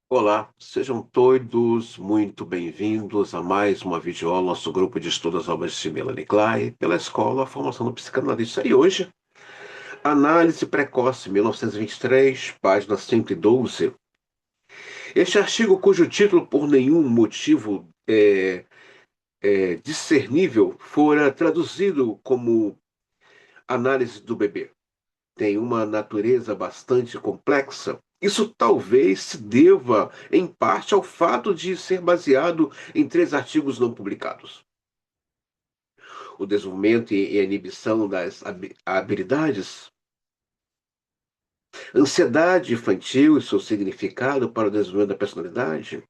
Olá, sejam todos muito bem-vindos a mais uma videoaula, nosso grupo de estudos obras de Melanie Klein, pela Escola Formação do Psicanalista. E hoje, Análise Precoce, 1923, página 112. Este artigo, cujo título, por nenhum motivo discernível, fora traduzido como Análise do Bebê, tem uma natureza bastante complexa. Isso talvez se deva, em parte, ao fato de ser baseado em três artigos não publicados: o desenvolvimento e a inibição das habilidades, ansiedade infantil e seu significado para o desenvolvimento da personalidade,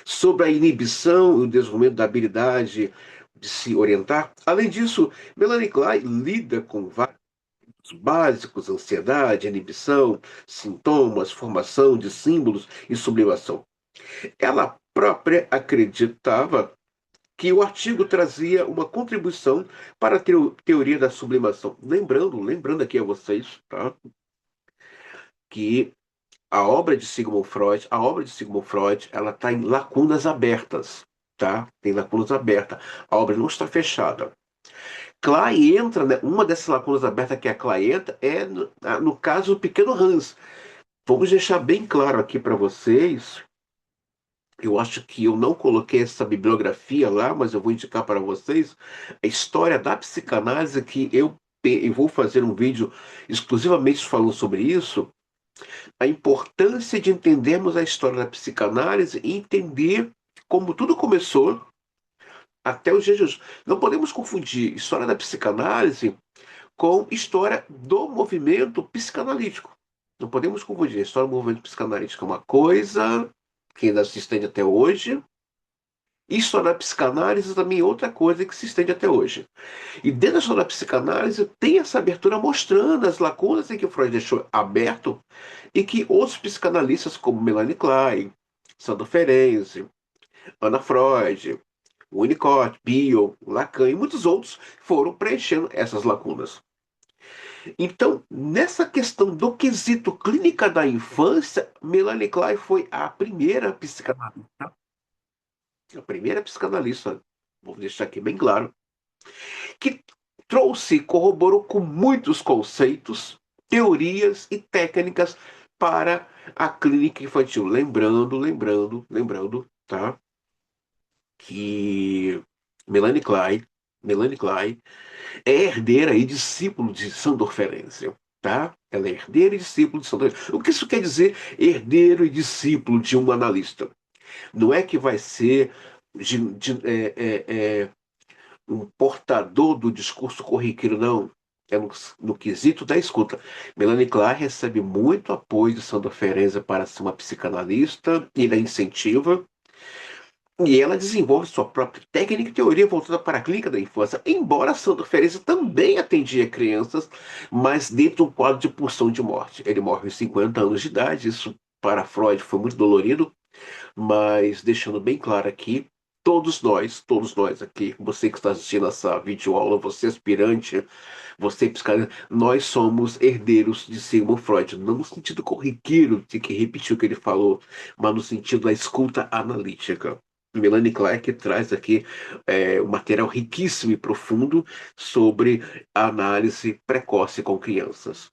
sobre a inibição e o desenvolvimento da habilidade de se orientar. Além disso, Melanie Klein lida com vários básicos: ansiedade, inibição, sintomas, formação de símbolos e sublimação. Ela própria acreditava que o artigo trazia uma contribuição para a teoria da sublimação. Lembrando aqui a vocês, tá, que a obra de Sigmund Freud, ela está em lacunas abertas, tá? Tem lacunas abertas. A obra não está fechada. Klein entra, né? Uma dessas lacunas abertas que a Klein entra é no caso do pequeno Hans. Vamos deixar bem claro aqui para vocês. Eu acho que eu não coloquei essa bibliografia lá, mas eu vou indicar para vocês a história da psicanálise, que eu vou fazer um vídeo exclusivamente falando sobre isso. A importância de entendermos a história da psicanálise e entender como tudo começou até os dias de hoje. Não podemos confundir história da psicanálise com história do movimento psicanalítico. Não podemos confundir. A história do movimento psicanalítico é uma coisa que ainda se estende até hoje. E história da psicanálise também é outra coisa que se estende até hoje. E dentro da história da psicanálise tem essa abertura mostrando as lacunas em que o Freud deixou aberto e que outros psicanalistas como Melanie Klein, Sandor Ferenczi, Anna Freud, Winnicott, Bion, Lacan e muitos outros foram preenchendo essas lacunas. Então, nessa questão do quesito clínica da infância, Melanie Klein foi a primeira psicanalista, vou deixar aqui bem claro, que trouxe e corroborou com muitos conceitos, teorias e técnicas para a clínica infantil. Lembrando, tá, que Melanie Klein, Melanie Klein é herdeira e discípulo de Sandor Ferenczi, tá? Ela é herdeira e discípulo de Sandor Ferenczi. O que isso quer dizer, herdeiro e discípulo de um analista? Não é que vai ser um portador do discurso corriqueiro, não. É no quesito da escuta. Melanie Klein recebe muito apoio de Sandor Ferenczi para ser uma psicanalista, ele a incentiva, e ela desenvolve sua própria técnica e teoria voltada para a clínica da infância, embora Sandor Ferenczi também atendia crianças, mas dentro de um quadro de pulsão de morte. Ele morre aos 50 anos de idade, isso para Freud foi muito dolorido, mas deixando bem claro aqui, todos nós aqui, você que está assistindo essa videoaula, você aspirante, você psicanalista, nós somos herdeiros de Sigmund Freud, não no sentido corriqueiro de que repetiu o que ele falou, mas no sentido da escuta analítica. Melanie Clark traz aqui um material riquíssimo e profundo sobre a análise precoce com crianças.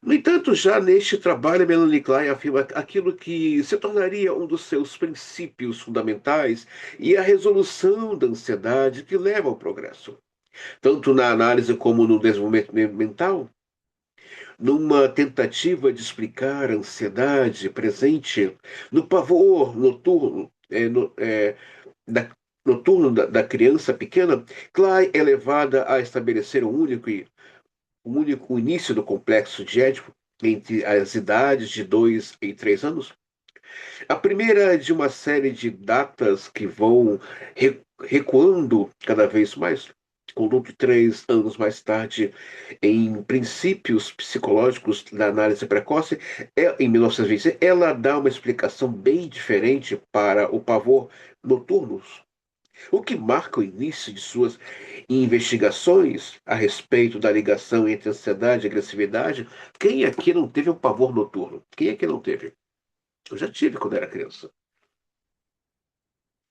No entanto, já neste trabalho, Melanie Klein afirma aquilo que se tornaria um dos seus princípios fundamentais e a resolução da ansiedade que leva ao progresso, tanto na análise como no desenvolvimento mental, numa tentativa de explicar a ansiedade presente no pavor noturno, da, da criança pequena. Klein é levada a estabelecer um único início do complexo de Édipo entre as idades de 2 e 3 anos. A primeira é de uma série de datas que vão recuando cada vez mais. Conduto 3 anos mais tarde, em Princípios Psicológicos da Análise Precoce, em 1926, ela dá uma explicação bem diferente para o pavor noturno. o que marca o início de suas investigações a respeito da ligação entre ansiedade e agressividade. Quem aqui não teve um pavor noturno? Quem aqui não teve? Eu já tive quando era criança.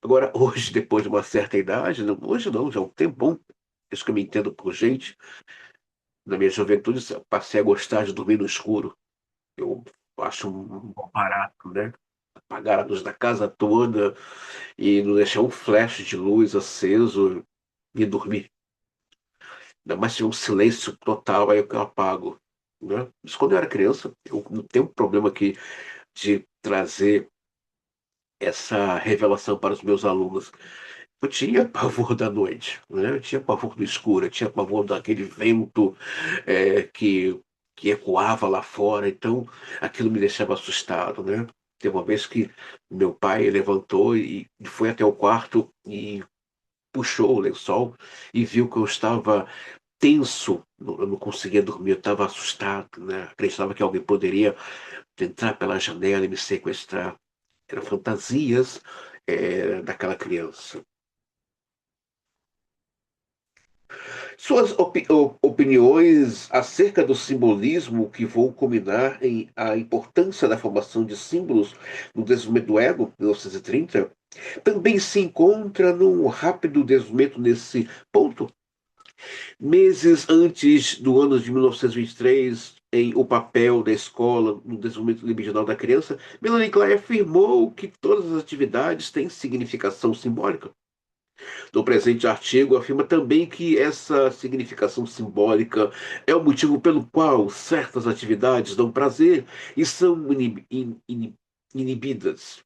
Agora, hoje, depois de uma certa idade, hoje não, já há um tempão, isso que eu me entendo por gente, na minha juventude, eu passei a gostar de dormir no escuro. Eu acho um bom barato, né? Apagar a luz da casa toda e não deixar um flash de luz aceso e dormir. Ainda mais se tiver um silêncio total, aí eu apago, né? Isso quando eu era criança, eu não tenho um problema aqui de trazer essa revelação para os meus alunos. Eu tinha pavor da noite, né? Eu tinha pavor do escuro, eu tinha pavor daquele vento que ecoava lá fora, então aquilo me deixava assustado, né? Teve uma vez que meu pai levantou e foi até o quarto e puxou o lençol e viu que eu estava tenso, eu não conseguia dormir, eu estava assustado, né? Acreditava que alguém poderia entrar pela janela e me sequestrar. Eram fantasias, daquela criança. Suas opiniões acerca do simbolismo que vão culminar em a importância da formação de símbolos no desenvolvimento do ego, 1930, também se encontra num rápido desenvolvimento nesse ponto. Meses antes do ano de 1923, em O Papel da Escola no Desenvolvimento Libidinal da Criança, Melanie Klein afirmou que todas as atividades têm significação simbólica. No presente artigo, afirma também que essa significação simbólica é o motivo pelo qual certas atividades dão prazer e são inibidas.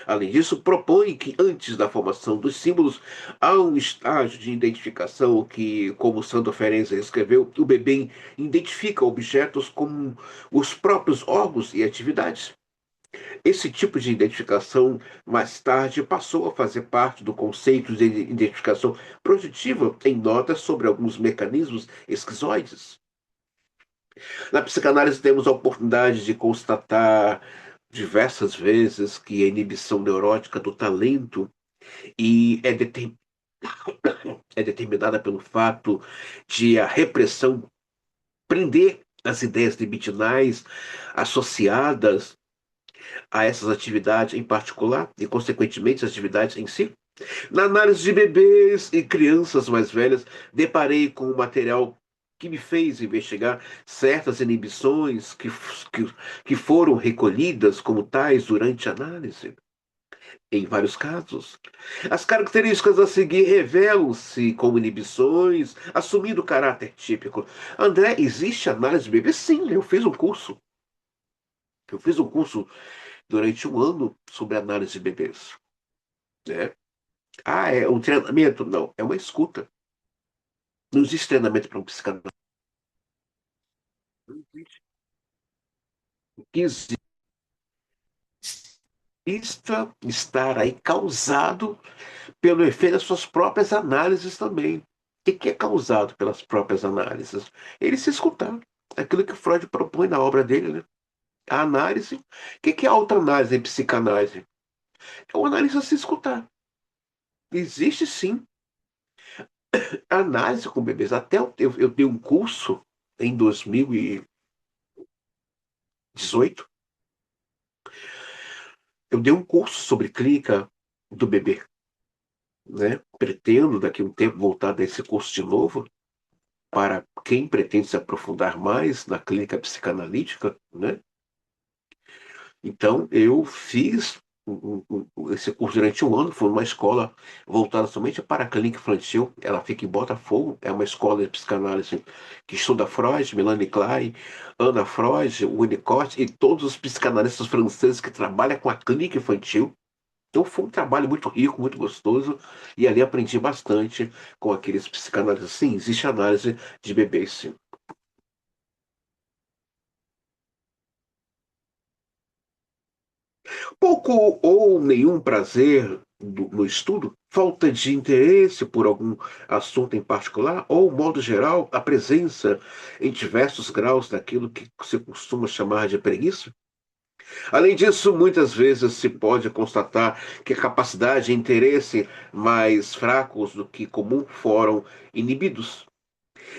Além disso, propõe que antes da formação dos símbolos há um estágio de identificação que, como Sandor Ferenczi escreveu, o bebê identifica objetos como os próprios órgãos e atividades. Esse tipo de identificação, mais tarde, passou a fazer parte do conceito de identificação projetiva em notas sobre alguns mecanismos esquizoides. Na psicanálise, temos a oportunidade de constatar diversas vezes que a inibição neurótica do talento e é determinada pelo fato de a repressão prender as ideias libidinais associadas a essas atividades em particular e, consequentemente, as atividades em si. Na análise de bebês e crianças mais velhas, deparei com um material que me fez investigar certas inibições que foram recolhidas como tais durante a análise. Em vários casos, as características a seguir revelam-se como inibições, assumindo o caráter típico. André, existe análise de bebês? Sim, eu fiz um curso. Eu fiz um curso durante um ano sobre análise de bebês, né? Ah, é um treinamento? Não, é uma escuta. Não existe treinamento para um psicanalista. Não existe. O que existe estar aí causado pelo efeito das suas próprias análises também. O que é causado pelas próprias análises? Ele se escutar. Aquilo que Freud propõe na obra dele, né? A análise. O que é autoanálise em psicanálise? É o analista se escutar. Existe sim análise com bebês. Até eu dei um curso em 2018. Eu dei um curso sobre clínica do bebê, né? Pretendo daqui a um tempo voltar desse curso de novo para quem pretende se aprofundar mais na clínica psicanalítica, né? Então, eu fiz esse curso durante um ano, foi numa escola voltada somente para a clínica infantil. Ela fica em Botafogo, é uma escola de psicanálise que estuda Freud, Melanie Klein, Anna Freud, Winnicott e todos os psicanalistas franceses que trabalham com a clínica infantil. Então foi um trabalho muito rico, muito gostoso, e ali aprendi bastante com aqueles psicanalistas. Sim, existe análise de bebês, sim. Pouco ou nenhum prazer no estudo, falta de interesse por algum assunto em particular, ou, modo geral, a presença em diversos graus daquilo que se costuma chamar de preguiça. Além disso, muitas vezes se pode constatar que a capacidade e interesse mais fracos do que comum foram inibidos.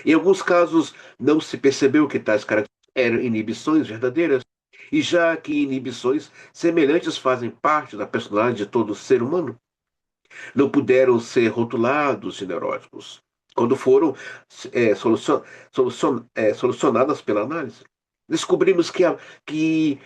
Em alguns casos, não se percebeu que tais características eram inibições verdadeiras, e já que inibições semelhantes fazem parte da personalidade de todo ser humano, não puderam ser rotulados de neuróticos quando foram é, solucion- solucionadas pela análise. Descobrimos que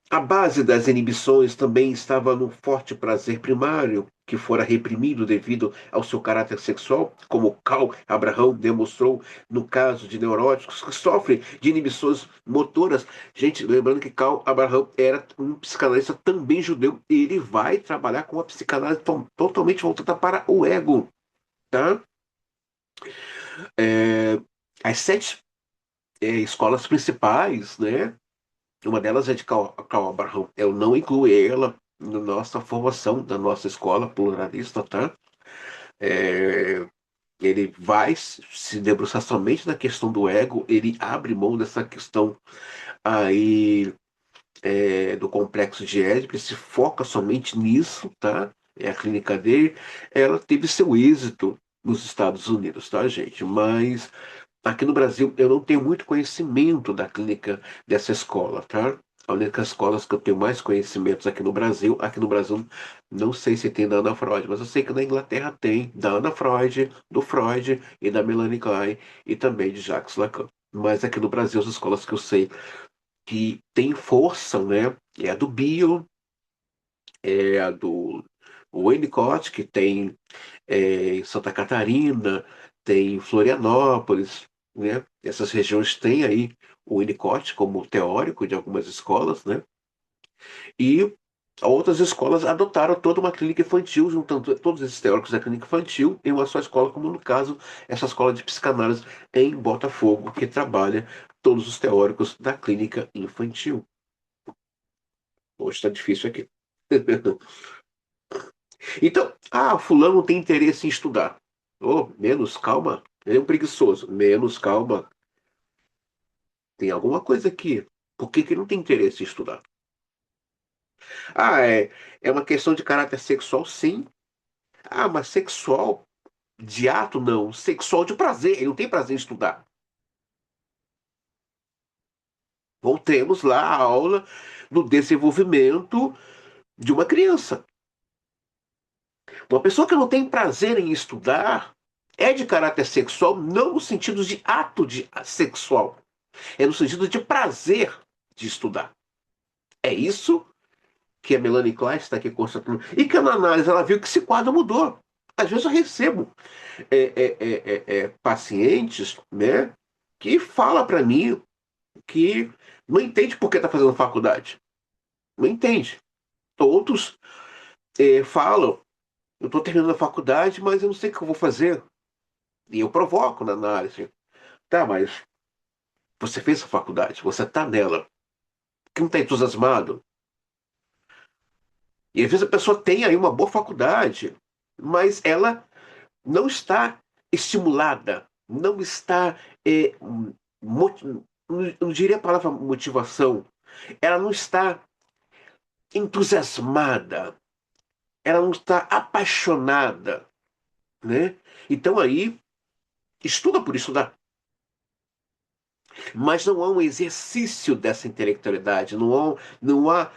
a base das inibições também estava no forte prazer primário, que fora reprimido devido ao seu caráter sexual, como Carl Abraham demonstrou no caso de neuróticos que sofrem de inibições motoras. Gente, lembrando que Carl Abraham era um psicanalista também judeu, e ele vai trabalhar com a psicanálise totalmente voltada para o ego, tá? É, as sete escolas principais, né? Uma delas é de Carl Abraham. Eu não incluo ela na nossa formação, da nossa escola pluralista, tá? É, ele vai se debruçar somente na questão do ego, ele abre mão dessa questão aí do complexo de Édipo, ele se foca somente nisso, tá? É a clínica dele. Ela teve seu êxito nos Estados Unidos, tá, gente? Mas aqui no Brasil, eu não tenho muito conhecimento da clínica dessa escola, tá? A única escola que eu tenho mais conhecimentos aqui no Brasil, não sei se tem da Ana Freud, mas eu sei que na Inglaterra tem da Ana Freud, do Freud e da Melanie Klein e também de Jacques Lacan. Mas aqui no Brasil, as escolas que eu sei que tem força, né? É a do Bio, é a do Winnicott, que tem em Santa Catarina, tem em Florianópolis, né? Essas regiões têm aí o Winnicott como teórico de algumas escolas, né? E outras escolas adotaram toda uma clínica infantil, juntando todos esses teóricos da clínica infantil em uma só escola, como no caso, essa escola de psicanálise em Botafogo, que trabalha todos os teóricos da clínica infantil. Hoje está difícil aqui. Então, fulano tem interesse em estudar. Oh, menos calma. Ele é um preguiçoso. Menos calma. Tem alguma coisa aqui. Por que que ele não tem interesse em estudar? É uma questão de caráter sexual, sim. Mas sexual de ato, não. Sexual de prazer. Ele não tem prazer em estudar. Voltemos lá à aula do desenvolvimento de uma criança. Uma pessoa que não tem prazer em estudar é de caráter sexual, não no sentido de ato sexual. É no sentido de prazer de estudar. É isso que a Melanie Klein está aqui constatando. E que na análise ela viu que esse quadro mudou. Às vezes eu recebo pacientes, né, que fala para mim que não entende por que está fazendo faculdade. Não entende. Outros falam, eu estou terminando a faculdade, mas eu não sei o que eu vou fazer. E eu provoco na análise. Tá, mas você fez a faculdade, você está nela. Que não está entusiasmado? E às vezes a pessoa tem aí uma boa faculdade, mas ela não está estimulada, não está, não diria a palavra motivação, ela não está entusiasmada, ela não está apaixonada, né? Então aí, estuda por estudar, mas não há um exercício dessa intelectualidade, não há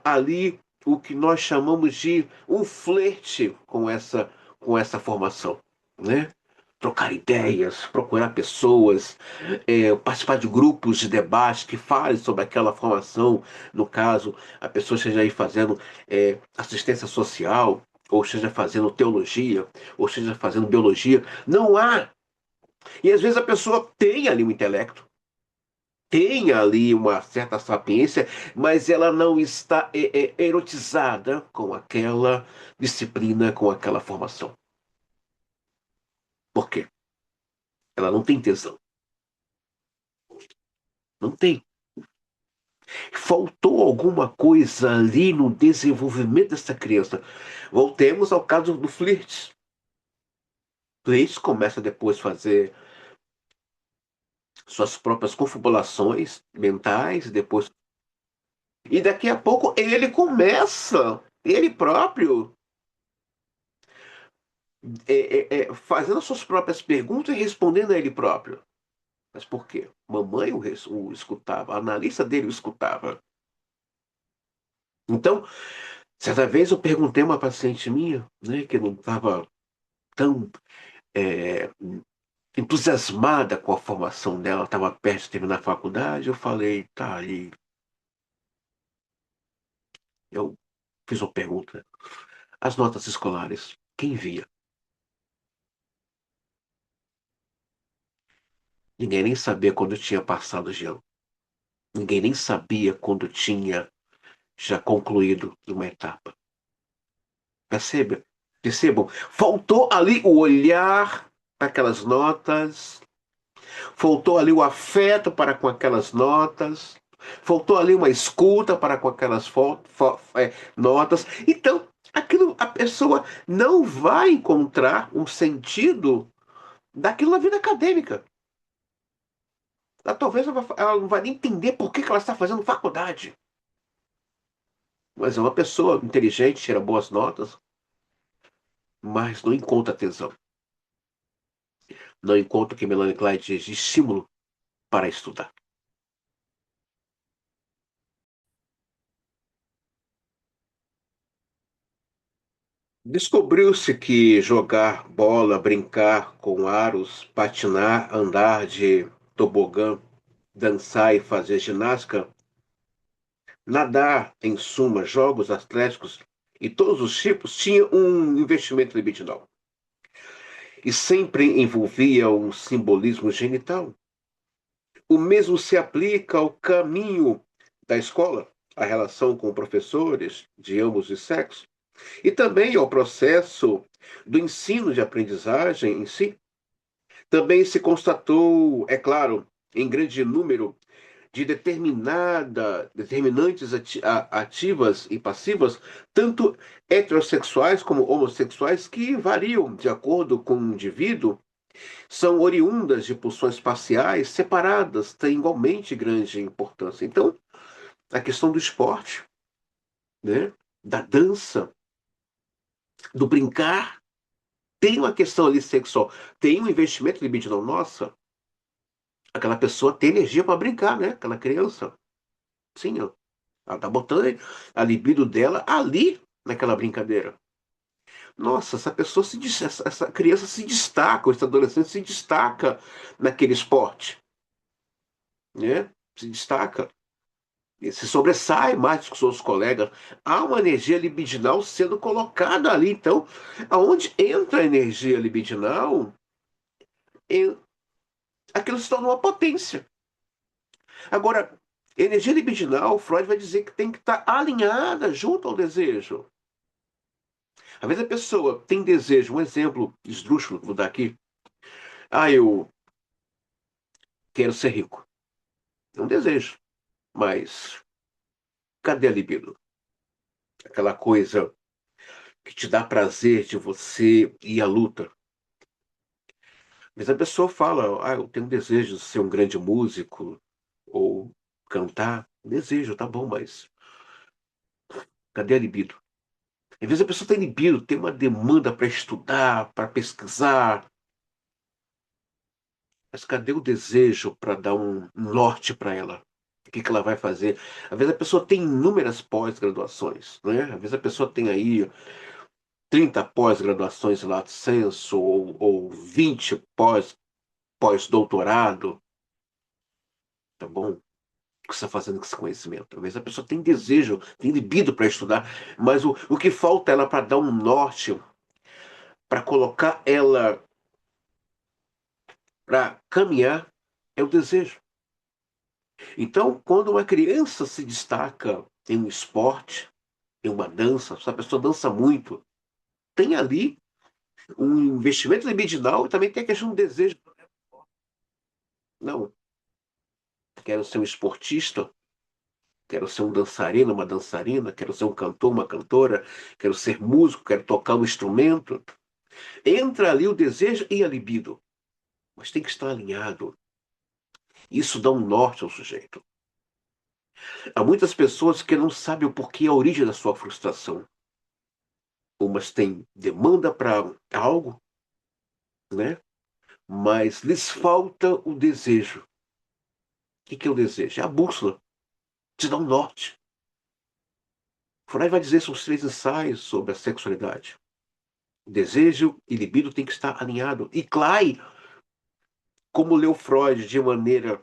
ali o que nós chamamos de um flerte com essa formação, né? Trocar ideias, procurar pessoas, participar de grupos de debate que falem sobre aquela formação. No caso, a pessoa esteja aí fazendo assistência social, ou esteja fazendo teologia, ou esteja fazendo biologia. Não há. E às vezes a pessoa tem ali um intelecto, tem ali uma certa sapiência, mas ela não está erotizada com aquela disciplina, com aquela formação. Por quê? Ela não tem tesão. Não tem. Faltou alguma coisa ali no desenvolvimento dessa criança. Voltemos ao caso do Flirt. Flirt começa depois a fazer suas próprias confabulações mentais, depois E daqui a pouco ele começa, ele próprio, fazendo as suas próprias perguntas e respondendo a ele próprio. Mas por quê? Mamãe o escutava, a analista dele o escutava. Então, certa vez eu perguntei a uma paciente minha, né, que não estava tão é, entusiasmada com a formação dela, estava perto de terminar a faculdade. Eu falei, tá, aí eu fiz uma pergunta. As notas escolares, quem via? Ninguém nem sabia quando eu tinha passado de ano. Ninguém nem sabia quando eu tinha já concluído uma etapa. Perceba? Percebam? Faltou ali o olhar para aquelas notas, faltou ali o afeto para com aquelas notas, faltou ali uma escuta para com aquelas notas. Então, aquilo, a pessoa não vai encontrar um sentido daquilo na vida acadêmica. Talvez ela não vai nem entender por que ela está fazendo faculdade. Mas é uma pessoa inteligente, tira boas notas, mas não encontra tesão. Não encontra o que Melanie Klein diz de estímulo para estudar. Descobriu-se que jogar bola, brincar com aros, patinar, andar de tobogã, dançar e fazer ginástica, nadar, em suma, jogos atléticos e todos os tipos, tinha um investimento libidinal. E sempre envolvia um simbolismo genital. O mesmo se aplica ao caminho da escola, à relação com professores de ambos os sexos, e também ao processo do ensino de aprendizagem em si. Também se constatou, é claro, em grande número, de determinantes ativas e passivas, tanto heterossexuais como homossexuais, que variam de acordo com o indivíduo, são oriundas de pulsões parciais separadas, têm igualmente grande importância. Então, a questão do esporte, né, da dança, do brincar, tem uma questão ali sexual, tem um investimento libidinal. Nossa, aquela pessoa tem energia para brincar, né? Aquela criança. Sim, ó, ela tá botando a libido dela ali naquela brincadeira. Nossa, essa criança se destaca, ou esse adolescente se destaca naquele esporte, né? Se destaca. E se sobressai mais que os seus colegas. Há uma energia libidinal sendo colocada ali. Então, aonde entra a energia libidinal, em- aquilo se torna uma potência. Agora, energia libidinal, Freud vai dizer que tem que estar alinhada junto ao desejo. Às vezes a pessoa tem desejo, um exemplo esdrúxulo que vou dar aqui. Ah, eu quero ser rico. É um desejo, mas cadê a libido? Aquela coisa que te dá prazer de você ir à luta. Mas a pessoa fala, ah, eu tenho desejo de ser um grande músico ou cantar. Desejo, tá bom, mas cadê a libido? Às vezes a pessoa tem libido, tem uma demanda para estudar, para pesquisar, mas cadê o desejo para dar um norte para ela? O que que ela vai fazer? Às vezes a pessoa tem inúmeras pós-graduações, né? Às vezes a pessoa tem aí 30 pós-graduações em lato sensu ou 20 pós-doutorado, tá bom? O que você está fazendo com esse conhecimento? Às vezes a pessoa tem desejo, tem libido para estudar, mas o que falta é ela para dar um norte, para colocar ela para caminhar, é o desejo. Então, quando uma criança se destaca em um esporte, em uma dança, se a pessoa dança muito, tem ali um investimento libidinal e também tem a questão do desejo. Não, quero ser um esportista, quero ser um dançarino, uma dançarina, quero ser um cantor, uma cantora, quero ser músico, quero tocar um instrumento. Entra ali o desejo e a libido, mas tem que estar alinhado. Isso dá um norte ao sujeito. Há muitas pessoas que não sabem o porquê, a origem da sua frustração. Umas têm demanda para algo, né? Mas lhes falta o desejo. O que é o desejo? É a bússola, te dá um norte. Freud vai dizer seus três ensaios sobre a sexualidade. O desejo e libido tem que estar alinhado. E Klein, como leu Freud de maneira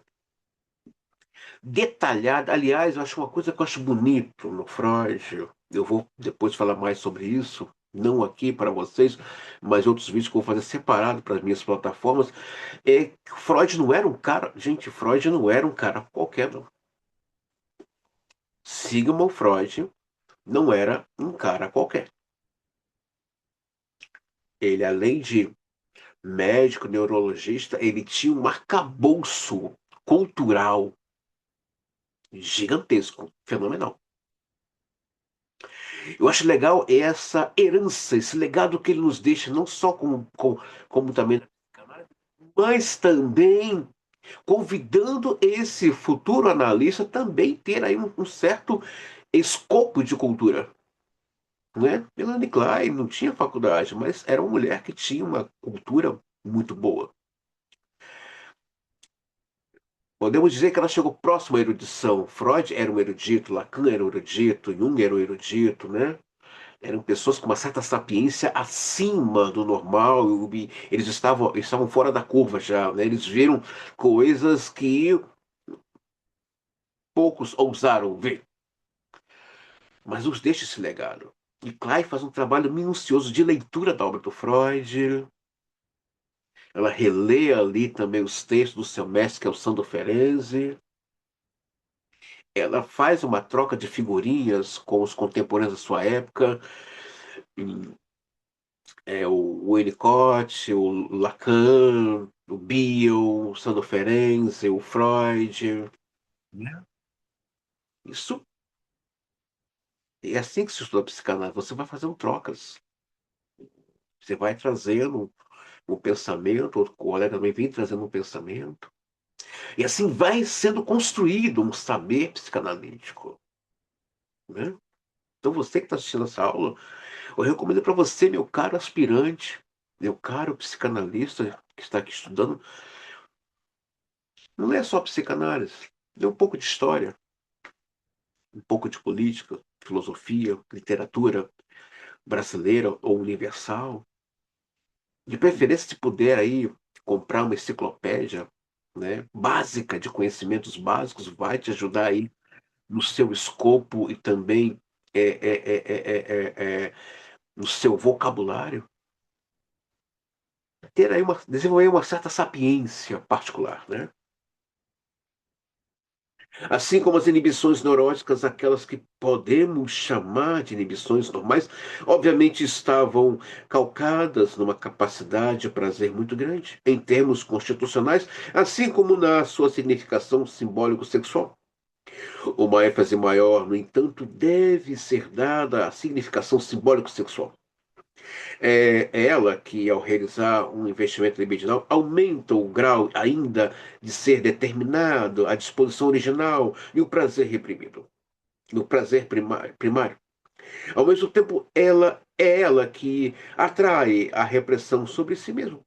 detalhada, aliás, eu acho uma coisa que eu acho bonito no Freud, eu vou depois falar mais sobre isso, não aqui para vocês, mas outros vídeos que eu vou fazer separado para as minhas plataformas, é que Freud não era um cara, gente, Freud não era um cara qualquer, não. Sigmund Freud não era um cara qualquer. Ele, além de médico, neurologista, ele tinha um arcabouço cultural gigantesco, fenomenal. Eu acho legal essa herança, esse legado que ele nos deixa, não só como também, mas também convidando esse futuro analista também ter aí um certo escopo de cultura. Né? Melanie Klein não tinha faculdade, mas era uma mulher que tinha uma cultura muito boa. Podemos dizer que ela chegou próximo à erudição. Freud era um erudito, Lacan era um erudito, Jung era um erudito, né? Eram pessoas com uma certa sapiência acima do normal, e eles estavam fora da curva já, né? Eles viram coisas que poucos ousaram ver, mas nos deixa esse legado. E Klein faz um trabalho minucioso de leitura da obra do Freud. Ela relê ali também os textos do seu mestre, que é o Sandro Ferenczi. Ela faz uma troca de figurinhas com os contemporâneos da sua época. O Winnicott, o Lacan, o Biel, o Sandro Ferenczi, o Freud. Né? Isso é assim que se estuda psicanálise. Você vai fazendo trocas. Você vai trazendo um pensamento, outro colega também vem trazendo um pensamento. E assim vai sendo construído um saber psicanalítico. Né? Então você que está assistindo essa aula, eu recomendo para você, meu caro aspirante, meu caro psicanalista que está aqui estudando, não é só psicanálise, é um pouco de história, um pouco de política, filosofia, literatura brasileira ou universal. De preferência, se puder aí comprar uma enciclopédia, né, básica de conhecimentos básicos, vai te ajudar aí no seu escopo e também no seu vocabulário. Desenvolver uma certa sapiência particular, né? Assim como as inibições neuróticas, aquelas que podemos chamar de inibições normais, obviamente estavam calcadas numa capacidade de prazer muito grande, em termos constitucionais, assim como na sua significação simbólico-sexual. Uma ênfase maior, no entanto, deve ser dada à significação simbólico-sexual. É ela que, ao realizar um investimento libidinal, aumenta o grau ainda de ser determinado, a disposição original e o prazer reprimido, no prazer primário. Ao mesmo tempo, ela é ela que atrai a repressão sobre si mesmo,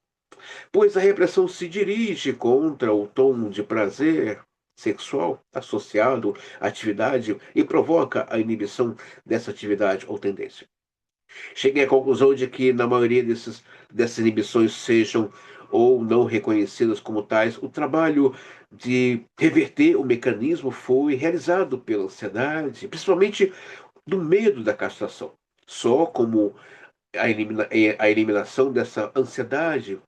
pois a repressão se dirige contra o tom de prazer sexual associado à atividade e provoca a inibição dessa atividade ou tendência. Cheguei à conclusão de que, na maioria dessas inibições sejam ou não reconhecidas como tais, o trabalho de reverter o mecanismo foi realizado pela ansiedade, principalmente do medo da castração. Só como a eliminação dessa ansiedade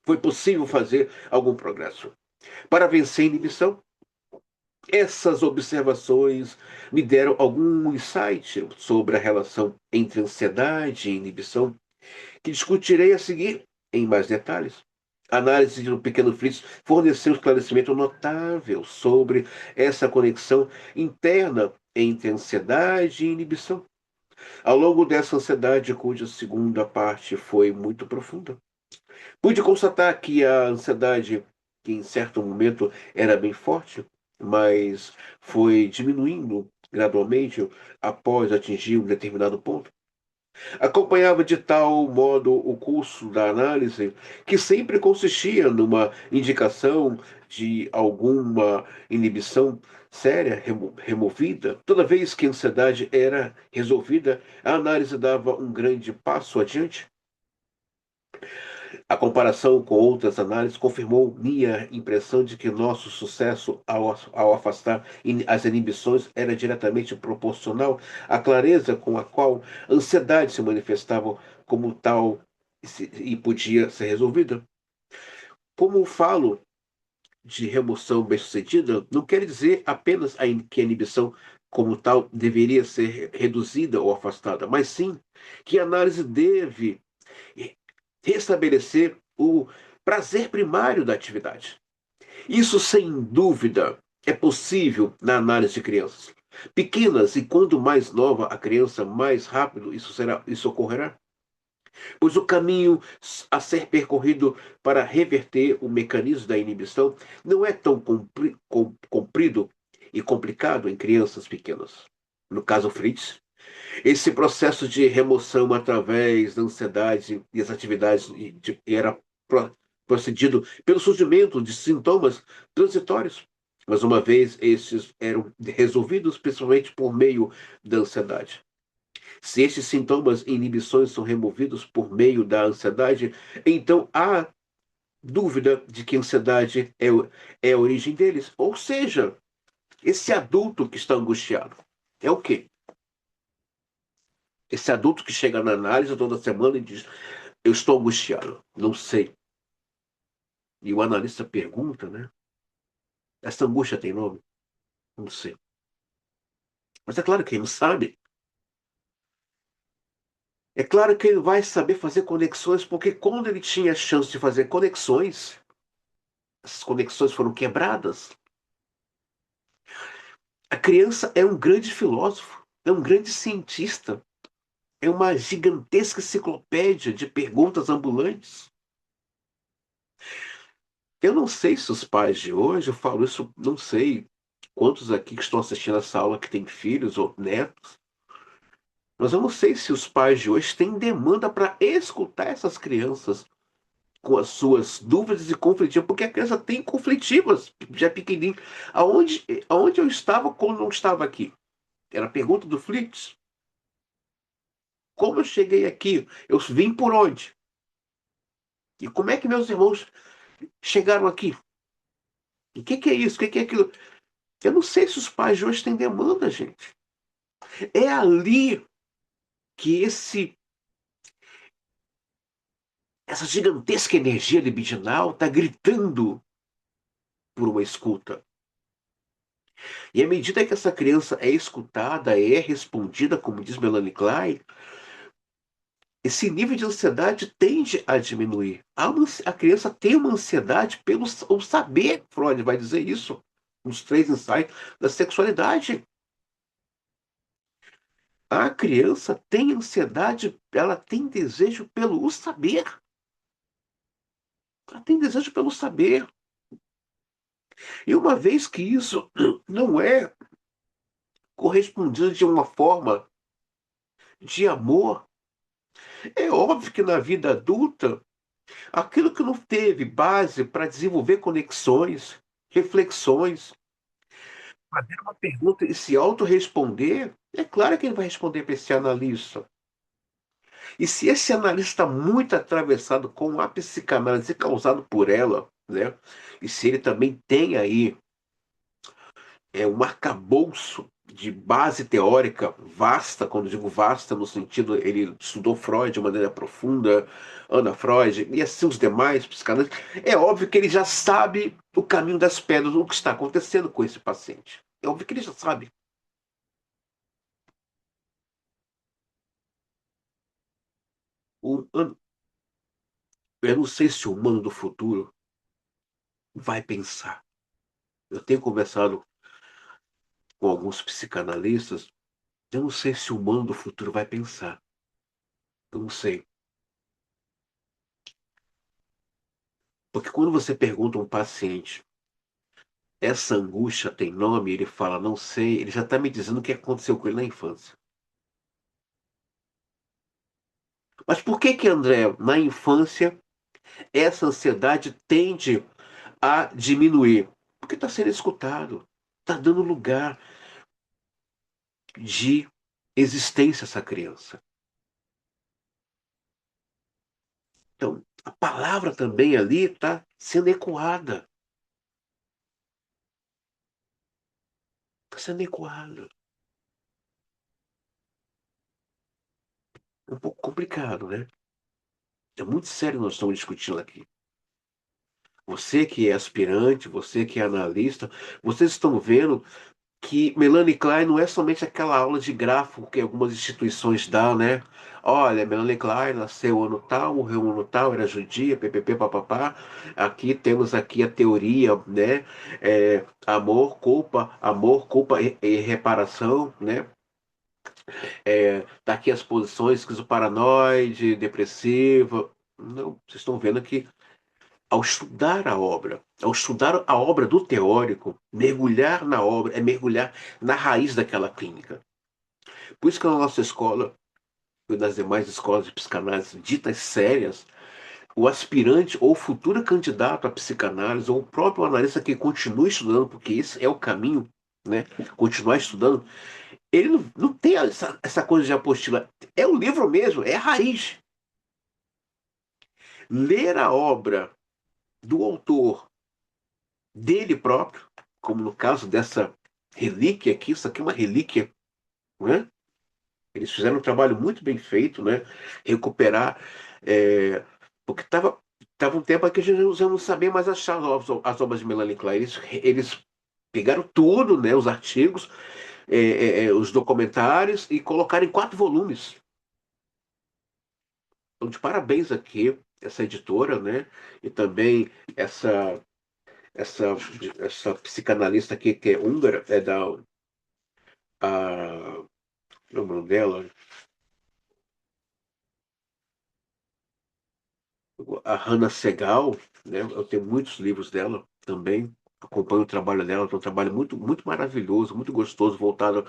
foi possível fazer algum progresso. Para vencer a inibição, essas observações me deram algum insight sobre a relação entre ansiedade e inibição, que discutirei a seguir em mais detalhes. A análise do Pequeno Fritz forneceu um esclarecimento notável sobre essa conexão interna entre ansiedade e inibição. Ao longo dessa ansiedade, cuja segunda parte foi muito profunda, pude constatar que a ansiedade, que em certo momento era bem forte, mas foi diminuindo gradualmente após atingir um determinado ponto. Acompanhava de tal modo o curso da análise que sempre consistia numa indicação de alguma inibição séria removida. Toda vez que a ansiedade era resolvida, a análise dava um grande passo adiante. A comparação com outras análises confirmou minha impressão de que nosso sucesso ao afastar as inibições era diretamente proporcional à clareza com a qual a ansiedade se manifestava como tal e podia ser resolvida. Como falo de remoção bem-sucedida, não quer dizer apenas que a inibição como tal deveria ser reduzida ou afastada, mas sim que a análise deve restabelecer o prazer primário da atividade. Isso, sem dúvida, é possível na análise de crianças pequenas e quanto mais nova a criança, mais rápido isso ocorrerá, pois o caminho a ser percorrido para reverter o mecanismo da inibição não é tão comprido e complicado em crianças pequenas. No caso Fritz, esse processo de remoção através da ansiedade e as atividades era procedido pelo surgimento de sintomas transitórios. Mas uma vez estes eram resolvidos, principalmente por meio da ansiedade. Se estes sintomas e inibições são removidos por meio da ansiedade, então há dúvida de que a ansiedade é a origem deles. Ou seja, esse adulto que está angustiado é o quê? Esse adulto que chega na análise toda semana e diz: eu estou angustiado, não sei. E o analista pergunta, né? Essa angústia tem nome? Não sei. Mas é claro que ele não sabe. É claro que ele vai saber fazer conexões, porque quando ele tinha a chance de fazer conexões, essas conexões foram quebradas. A criança é um grande filósofo, é um grande cientista, é uma gigantesca enciclopédia de perguntas ambulantes. Eu não sei se os pais de hoje, eu falo isso, não sei quantos aqui que estão assistindo essa aula que têm filhos ou netos, mas eu não sei se os pais de hoje têm demanda para escutar essas crianças com as suas dúvidas e conflitivas, porque a criança tem conflitivas, já pequenininho. Aonde eu estava quando não estava aqui? Era a pergunta do Flix. Como eu cheguei aqui? Eu vim por onde? E como é que meus irmãos chegaram aqui? O que é isso? O que é aquilo? Eu não sei se os pais de hoje têm demanda, gente. É ali que essa gigantesca energia libidinal está gritando por uma escuta. E à medida que essa criança é escutada, é respondida, como diz Melanie Klein, esse nível de ansiedade tende a diminuir. A criança tem uma ansiedade pelo o saber, Freud vai dizer isso, nos três ensaios da sexualidade. A criança tem ansiedade, ela tem desejo pelo saber. Ela tem desejo pelo saber. E uma vez que isso não é correspondido de uma forma de amor, é óbvio que na vida adulta, aquilo que não teve base para desenvolver conexões, reflexões, fazer uma pergunta e se autorresponder, é claro que ele vai responder para esse analista. E se esse analista está muito atravessado com a psicanálise causado por ela, né? E se ele também tem aí um arcabouço de base teórica vasta, quando digo vasta, no sentido, ele estudou Freud de maneira profunda, Ana Freud, e assim os demais psicanalistas, é óbvio que ele já sabe o caminho das pedras, o que está acontecendo com esse paciente. É óbvio que ele já sabe. O, eu não sei se o humano do futuro vai pensar. Eu tenho conversado com alguns psicanalistas, eu não sei se o humano do futuro vai pensar. Eu não sei. Porque quando você pergunta a um paciente, essa angústia tem nome? Ele fala, não sei. Ele já está me dizendo o que aconteceu com ele na infância. Mas por que que, André, na infância, essa ansiedade tende a diminuir? Porque está sendo escutado, está dando lugar de existência a essa criança. Então, a palavra também ali está sendo ecoada, está sendo ecoada. É um pouco complicado, né? É muito sério o que nós estamos discutindo aqui. Você que é aspirante, você que é analista, vocês estão vendo que Melanie Klein não é somente aquela aula de grafo que algumas instituições dão, né? Olha, Melanie Klein nasceu ano tal, morreu ano tal, era judia, ppp, papapá. Aqui temos aqui a teoria, né? Amor, culpa e reparação, né? Tá aqui as posições, esquizoparanoide, depressiva. Não, vocês estão vendo que ao estudar a obra do teórico, mergulhar na obra é mergulhar na raiz daquela clínica. Por isso que na nossa escola e nas demais escolas de psicanálise ditas sérias, o aspirante ou futuro candidato à psicanálise ou o próprio analista que continua estudando, porque esse é o caminho, né? Continuar estudando, ele não tem essa coisa de apostila. É o livro mesmo, é a raiz. Ler a obra do autor dele próprio, como no caso dessa relíquia aqui, isso aqui é uma relíquia, né? Eles fizeram um trabalho muito bem feito, né? Recuperar, porque tava um tempo aqui que a gente já não sabia mais achar as obras de Melanie Klein. Eles pegaram tudo, né? Os artigos, os documentários e colocaram em 4 volumes. Então, de parabéns aqui, essa editora, né? E também essa, essa, essa psicanalista aqui, que é húngara, é da. A, não é o nome dela? A Hannah Segal, né? Eu tenho muitos livros dela também. Acompanho o trabalho dela, é um trabalho muito, muito maravilhoso, muito gostoso, voltado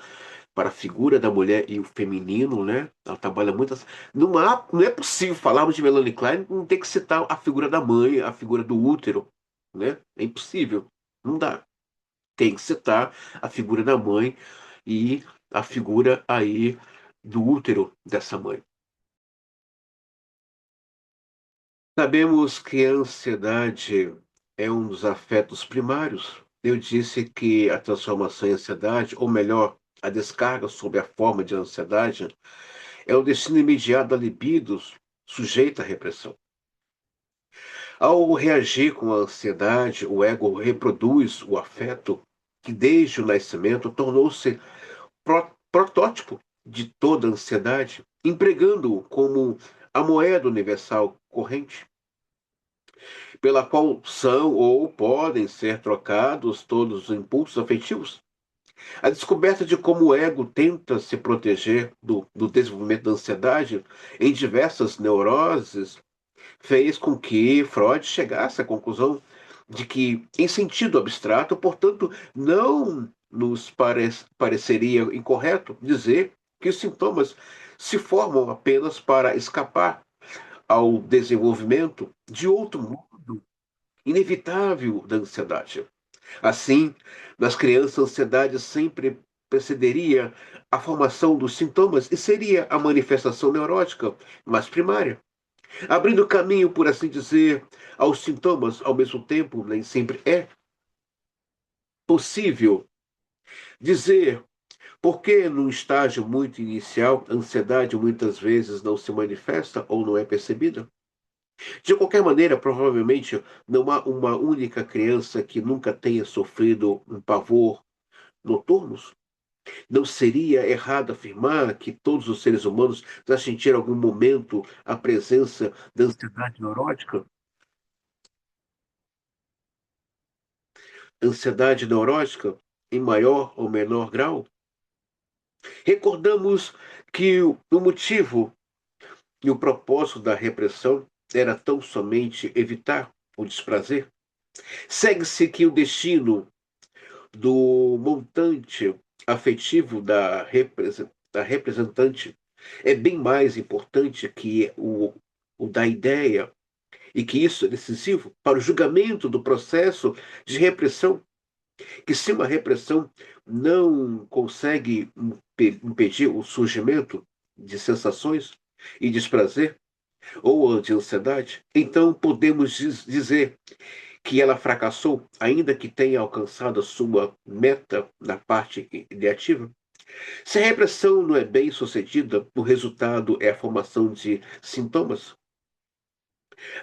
para a figura da mulher e o feminino, né? Ela trabalha muito. Não é possível falarmos de Melanie Klein, não tem que citar a figura da mãe, a figura do útero, né? É impossível, não dá. Tem que citar a figura da mãe e a figura aí do útero dessa mãe. Sabemos que a ansiedade é um dos afetos primários. Eu disse que a transformação em ansiedade, ou melhor, a descarga sob a forma de ansiedade, é o destino imediato da libido sujeita à repressão. Ao reagir com a ansiedade, o ego reproduz o afeto que desde o nascimento tornou-se protótipo de toda ansiedade, empregando-o como a moeda universal corrente pela qual são ou podem ser trocados todos os impulsos afetivos. A descoberta de como o ego tenta se proteger do desenvolvimento da ansiedade em diversas neuroses fez com que Freud chegasse à conclusão de que, em sentido abstrato, portanto, não nos pareceria incorreto dizer que os sintomas se formam apenas para escapar ao desenvolvimento de outro modo inevitável da ansiedade. Assim, nas crianças, a ansiedade sempre precederia a formação dos sintomas e seria a manifestação neurótica mais primária, abrindo caminho, por assim dizer, aos sintomas. Ao mesmo tempo, nem sempre é possível dizer por que, num estágio muito inicial, a ansiedade muitas vezes não se manifesta ou não é percebida. De qualquer maneira, provavelmente não há uma única criança que nunca tenha sofrido um pavor noturnos. Não seria errado afirmar que todos os seres humanos já sentiram em algum momento a presença da ansiedade neurótica? Ansiedade neurótica, em maior ou menor grau? Recordamos que o motivo e o propósito da repressão era tão somente evitar o desprazer? Segue-se que o destino do montante afetivo da representante é bem mais importante que o da ideia, e que isso é decisivo para o julgamento do processo de repressão, que se uma repressão não consegue impedir o surgimento de sensações e desprazer ou de ansiedade, então podemos dizer que ela fracassou, ainda que tenha alcançado a sua meta na parte ideativa? Se a repressão não é bem sucedida, o resultado é a formação de sintomas.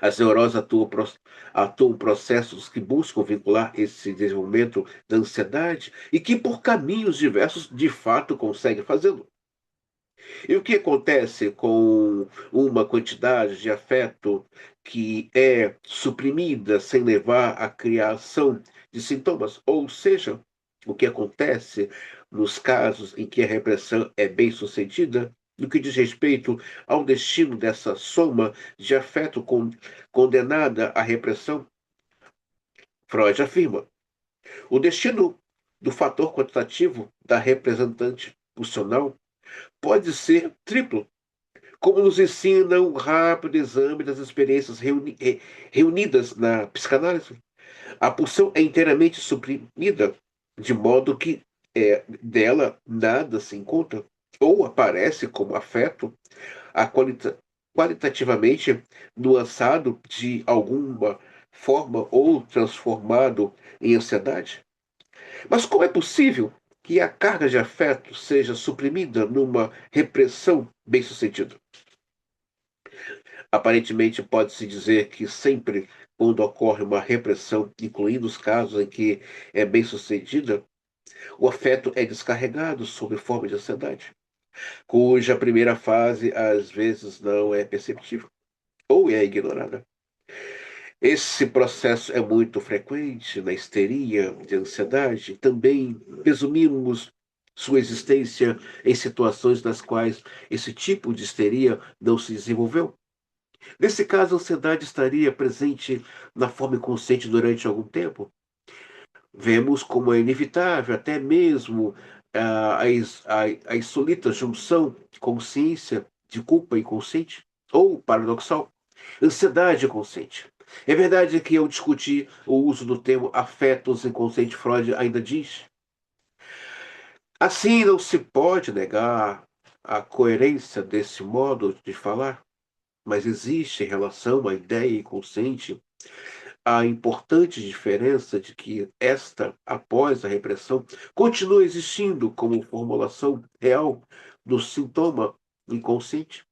As neuroses atuam processos que buscam vincular esse desenvolvimento da ansiedade e que, por caminhos diversos, de fato conseguem fazê-lo. E o que acontece com uma quantidade de afeto que é suprimida sem levar à criação de sintomas? Ou seja, o que acontece nos casos em que a repressão é bem sucedida, no que diz respeito ao destino dessa soma de afeto condenada à repressão? Freud afirma: o destino do fator quantitativo da representante pulsional pode ser triplo, como nos ensina um rápido exame das experiências reunidas na psicanálise. A pulsão é inteiramente suprimida, de modo que dela nada se encontra, ou aparece como afeto, a qualitativamente nuançado de alguma forma ou transformado em ansiedade. Mas como é possível que a carga de afeto seja suprimida numa repressão bem-sucedida? Aparentemente, pode-se dizer que sempre quando ocorre uma repressão, incluindo os casos em que é bem-sucedida, o afeto é descarregado sob forma de ansiedade, cuja primeira fase às vezes não é perceptível ou é ignorada. Esse processo é muito frequente na histeria de ansiedade. Também presumimos sua existência em situações nas quais esse tipo de histeria não se desenvolveu. Nesse caso, a ansiedade estaria presente na forma inconsciente durante algum tempo. Vemos como é inevitável, até mesmo a insólita junção de consciência de culpa inconsciente, ou, paradoxal, ansiedade inconsciente. É verdade que, ao discutir o uso do termo afetos inconsciente, Freud ainda diz: assim, não se pode negar a coerência desse modo de falar, mas existe em relação à ideia inconsciente a importante diferença de que esta, após a repressão, continua existindo como formulação real do sintoma inconsciente,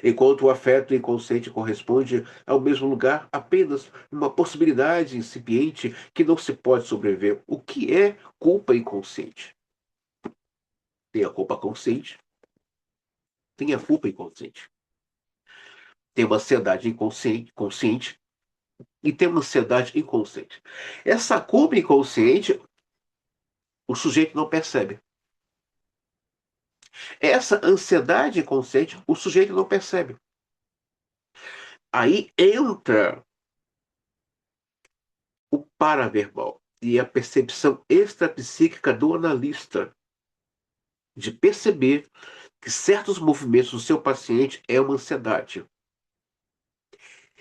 enquanto o afeto inconsciente corresponde ao mesmo lugar, apenas uma possibilidade incipiente que não se pode sobreviver. O que é culpa inconsciente? Tem a culpa consciente, tem a culpa inconsciente. Tem uma ansiedade inconsciente, consciente, e tem uma ansiedade inconsciente. Essa culpa inconsciente o sujeito não percebe. Essa ansiedade inconsciente o sujeito não percebe. Aí entra o paraverbal e a percepção extrapsíquica do analista de perceber que certos movimentos do seu paciente é uma ansiedade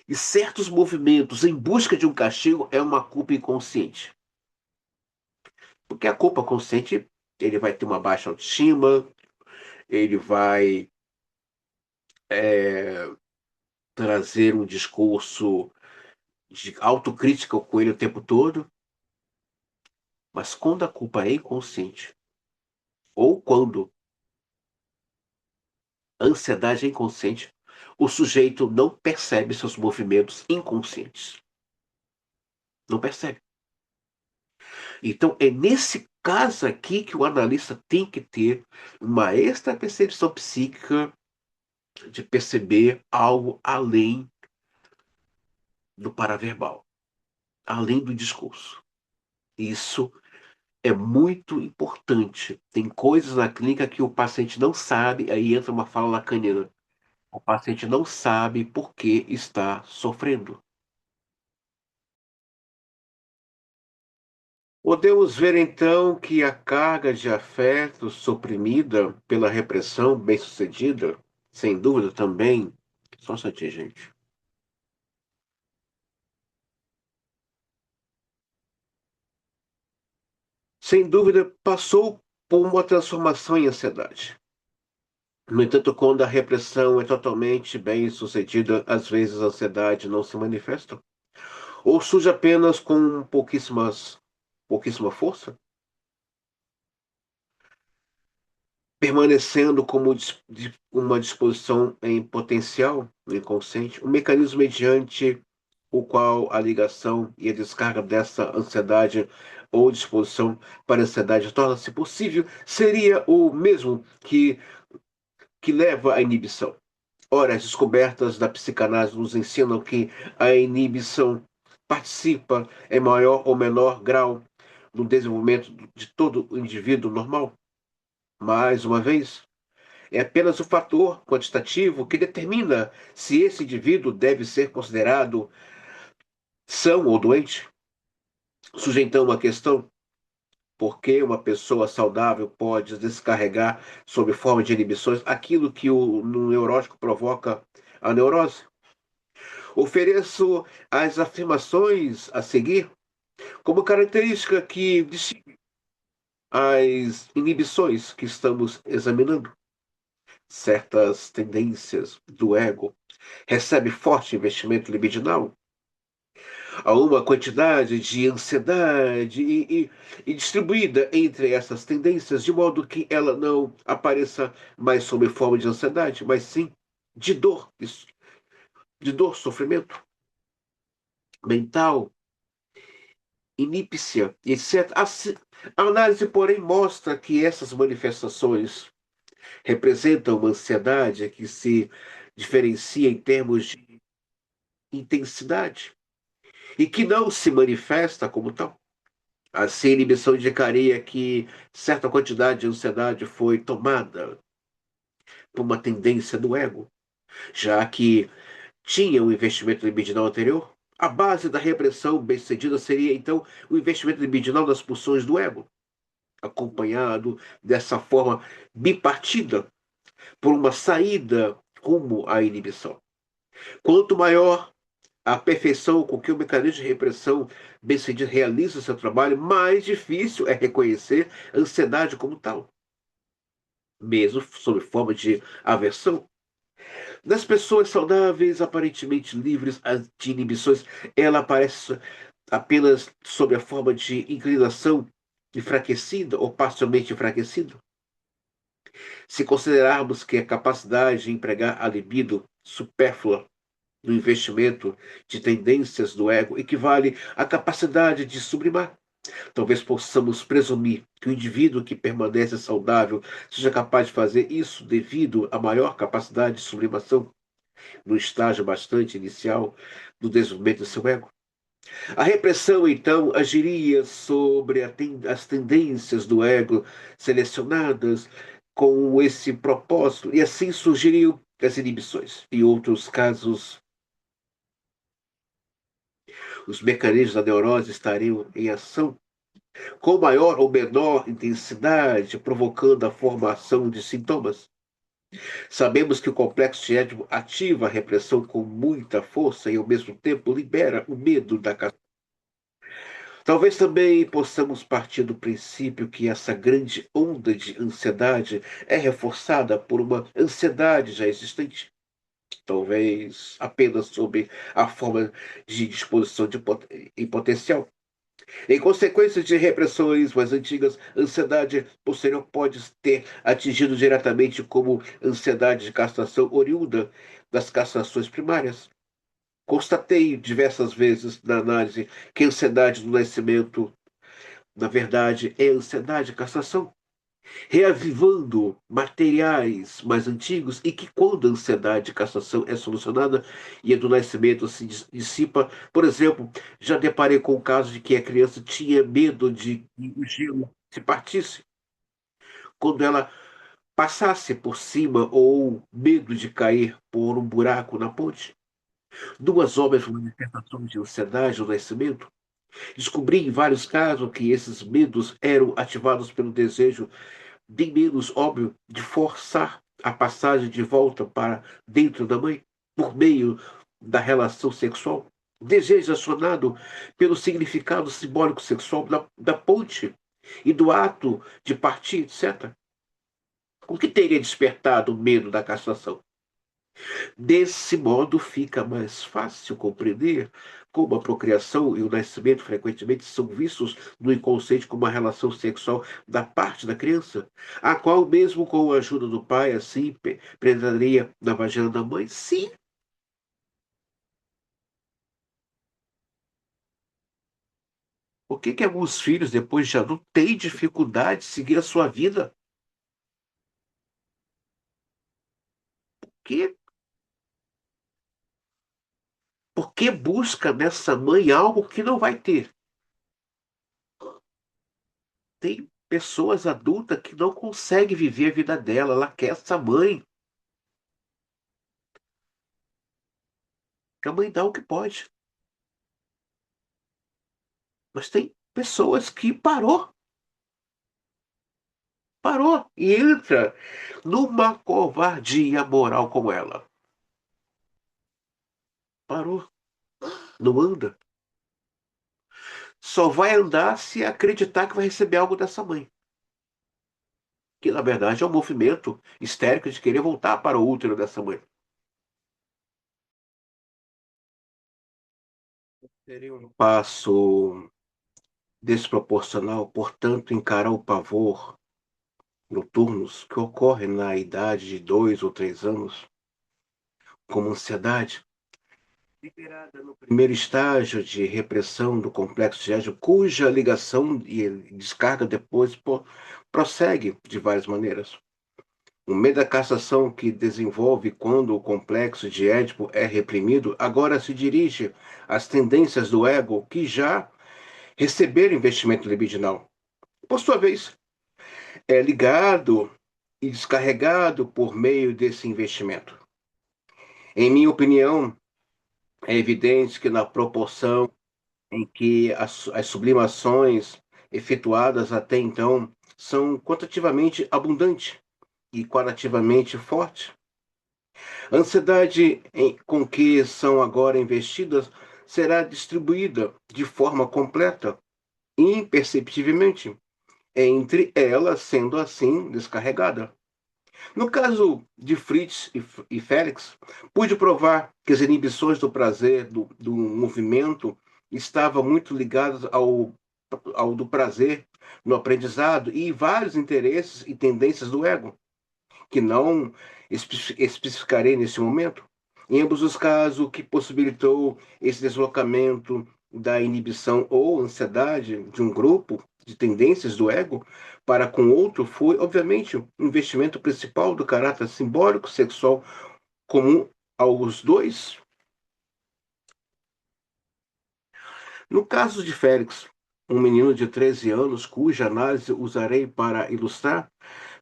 e certos movimentos em busca de um castigo é uma culpa inconsciente. Porque a culpa consciente, ele vai ter uma baixa autoestima, ele vai é, trazer um discurso de autocrítica com ele o tempo todo, mas quando a culpa é inconsciente, ou quando a ansiedade é inconsciente, o sujeito não percebe seus movimentos inconscientes. Não percebe. Então, é nesse caso aqui que o analista tem que ter uma extra percepção psíquica de perceber algo além do paraverbal, além do discurso. Isso é muito importante. Tem coisas na clínica que o paciente não sabe, aí entra uma fala lacaniana. O paciente não sabe por que está sofrendo. Podemos ver então que a carga de afeto suprimida pela repressão bem-sucedida, sem dúvida também, só um instantinho, gente, sem dúvida passou por uma transformação em ansiedade. No entanto, quando a repressão é totalmente bem-sucedida, às vezes a ansiedade não se manifesta, ou surge apenas com pouquíssima força, permanecendo como uma disposição em potencial no inconsciente, um mecanismo mediante o qual a ligação e a descarga dessa ansiedade ou disposição para a ansiedade torna-se possível, seria o mesmo que leva à inibição. Ora, as descobertas da psicanálise nos ensinam que a inibição participa em maior ou menor grau no desenvolvimento de todo o indivíduo normal. Mais uma vez, é apenas o fator quantitativo que determina se esse indivíduo deve ser considerado são ou doente. Surge então uma questão: por que uma pessoa saudável pode descarregar, sob forma de inibições, aquilo que o no neurótico provoca a neurose? Ofereço as afirmações a seguir como característica que distingue as inibições que estamos examinando. Certas tendências do ego recebem forte investimento libidinal, há uma quantidade de ansiedade e distribuída entre essas tendências, de modo que ela não apareça mais sob forma de ansiedade, mas sim de dor, de dor, sofrimento mental, inípcia, etc. A análise, porém, mostra que essas manifestações representam uma ansiedade que se diferencia em termos de intensidade e que não se manifesta como tal. Assim, a inibição indicaria que certa quantidade de ansiedade foi tomada por uma tendência do ego, já que tinha um investimento libidinal anterior. A base da repressão bem-sucedida seria, então, o investimento libidinal das pulsões do ego, acompanhado dessa forma bipartida por uma saída rumo à inibição. Quanto maior a perfeição com que o mecanismo de repressão bem-sucedido realiza o seu trabalho, mais difícil é reconhecer a ansiedade como tal, mesmo sob forma de aversão. Nas pessoas saudáveis, aparentemente livres de inibições, ela aparece apenas sob a forma de inclinação enfraquecida ou parcialmente enfraquecida. Se considerarmos que a capacidade de empregar a libido supérflua no investimento de tendências do ego equivale à capacidade de sublimar, talvez possamos presumir que o indivíduo que permanece saudável seja capaz de fazer isso devido à maior capacidade de sublimação no estágio bastante inicial do desenvolvimento do seu ego. A repressão, então, agiria sobre as tendências do ego selecionadas com esse propósito, e assim surgiriam as inibições. Em outros casos, os mecanismos da neurose estariam em ação com maior ou menor intensidade, provocando a formação de sintomas. Sabemos que o complexo de Édipo ativa a repressão com muita força e, ao mesmo tempo, libera o medo da caça. Talvez também possamos partir do princípio que essa grande onda de ansiedade é reforçada por uma ansiedade já existente, talvez apenas sob a forma de disposição em potencial. Em consequência de repressões mais antigas, a ansiedade posterior pode ter atingido diretamente como ansiedade de castração oriunda das castrações primárias. Constatei diversas vezes na análise que a ansiedade do nascimento, na verdade, é a ansiedade de castração, reavivando materiais mais antigos e que quando a ansiedade de castração é solucionada e a do nascimento se dissipa, por exemplo, já deparei com o caso de que a criança tinha medo de que o gelo se partisse quando ela passasse por cima ou medo de cair por um buraco na ponte. Duas obras manifestações de ansiedade no nascimento. Descobri em vários casos que esses medos eram ativados pelo desejo bem menos óbvio de forçar a passagem de volta para dentro da mãe por meio da relação sexual. Desejo acionado pelo significado simbólico sexual da ponte e do ato de partir, etc. O que teria despertado o medo da castração? Desse modo, fica mais fácil compreender como a procriação e o nascimento frequentemente são vistos no inconsciente como uma relação sexual da parte da criança, a qual, mesmo com a ajuda do pai, assim, penetraria na vagina da mãe. Sim, por que alguns filhos, depois de adultos, têm dificuldade de seguir a sua vida? Que, por que busca nessa mãe algo que não vai ter? Tem pessoas adultas que não conseguem viver a vida dela, ela quer essa mãe. Que a mãe dá o que pode. Mas tem pessoas que parou e entra numa covardia moral como ela. Parou, não anda. Só vai andar se acreditar que vai receber algo dessa mãe. Que na verdade é um movimento histérico de querer voltar para o útero dessa mãe. Seria um passo desproporcional, portanto, encarar o pavor noturnos que ocorre na idade de 2 ou 3 anos como ansiedade liberada no primeiro estágio de repressão do complexo de Édipo, cuja ligação e descarga depois prossegue de várias maneiras. O medo da cassação que desenvolve quando o complexo de Édipo é reprimido agora se dirige às tendências do ego que já receberam investimento libidinal. Por sua vez, é ligado e descarregado por meio desse investimento. Em minha opinião, é evidente que na proporção em que as sublimações efetuadas até então são quantitativamente abundantes e qualitativamente fortes. A ansiedade com que são agora investidas será distribuída de forma completa, imperceptivelmente, entre elas sendo assim descarregada. No caso de Fritz e Félix, pude provar que as inibições do prazer, do movimento, estavam muito ligadas ao do prazer no aprendizado e vários interesses e tendências do ego, que não especificarei nesse momento. Em ambos os casos, o que possibilitou esse deslocamento da inibição ou ansiedade de um grupo de tendências do ego para com outro foi, obviamente, o investimento principal do caráter simbólico sexual comum aos dois. No caso de Félix, um menino de 13 anos, cuja análise usarei para ilustrar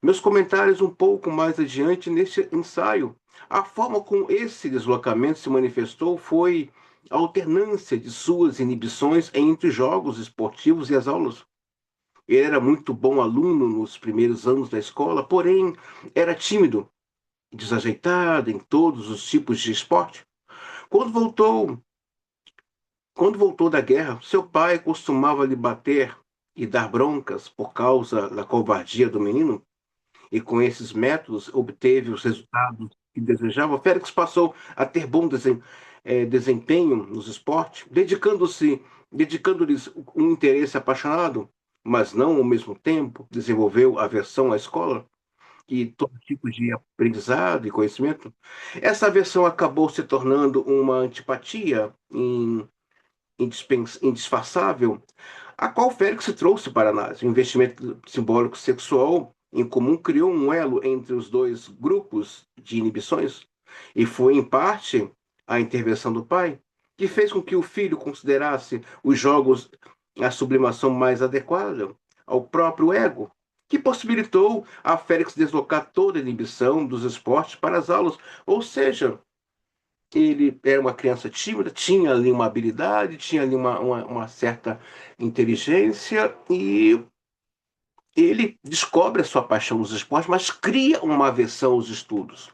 meus comentários um pouco mais adiante nesse ensaio, a forma como esse deslocamento se manifestou foi a alternância de suas inibições entre jogos esportivos e as aulas. Ele era muito bom aluno nos primeiros anos da escola, porém era tímido, desajeitado em todos os tipos de esporte. Quando voltou, quando voltou da guerra, seu pai costumava lhe bater e dar broncas por causa da covardia do menino, e com esses métodos obteve os resultados que desejava. Félix passou a ter bom desempenho nos esportes, dedicando-lhes um interesse apaixonado, mas não ao mesmo tempo desenvolveu aversão à escola e todo tipo de aprendizado e conhecimento. Essa aversão acabou se tornando uma antipatia indispensável, a qual Félix trouxe para a análise. O investimento simbólico sexual em comum criou um elo entre os dois grupos de inibições, e foi, em parte, a intervenção do pai que fez com que o filho considerasse os jogos a sublimação mais adequada ao próprio ego, que possibilitou a Félix deslocar toda a inibição dos esportes para as aulas, ou seja, Ele era uma criança tímida, tinha ali uma habilidade, tinha ali uma certa inteligência e ele descobre a sua paixão nos esportes, mas cria uma aversão aos estudos.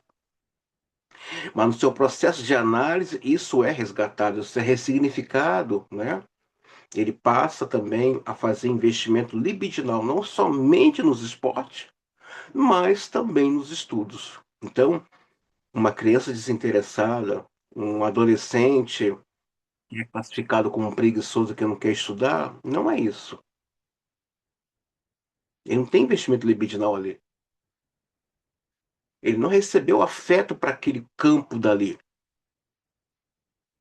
Mas no seu processo de análise, isso é resgatado, isso é ressignificado, né? Ele passa também a fazer investimento libidinal, não somente nos esportes, mas também nos estudos. Então, uma criança desinteressada, um adolescente que é classificado como um preguiçoso que não quer estudar, não é isso. Ele não tem investimento libidinal ali. Ele não recebeu afeto para aquele campo dali.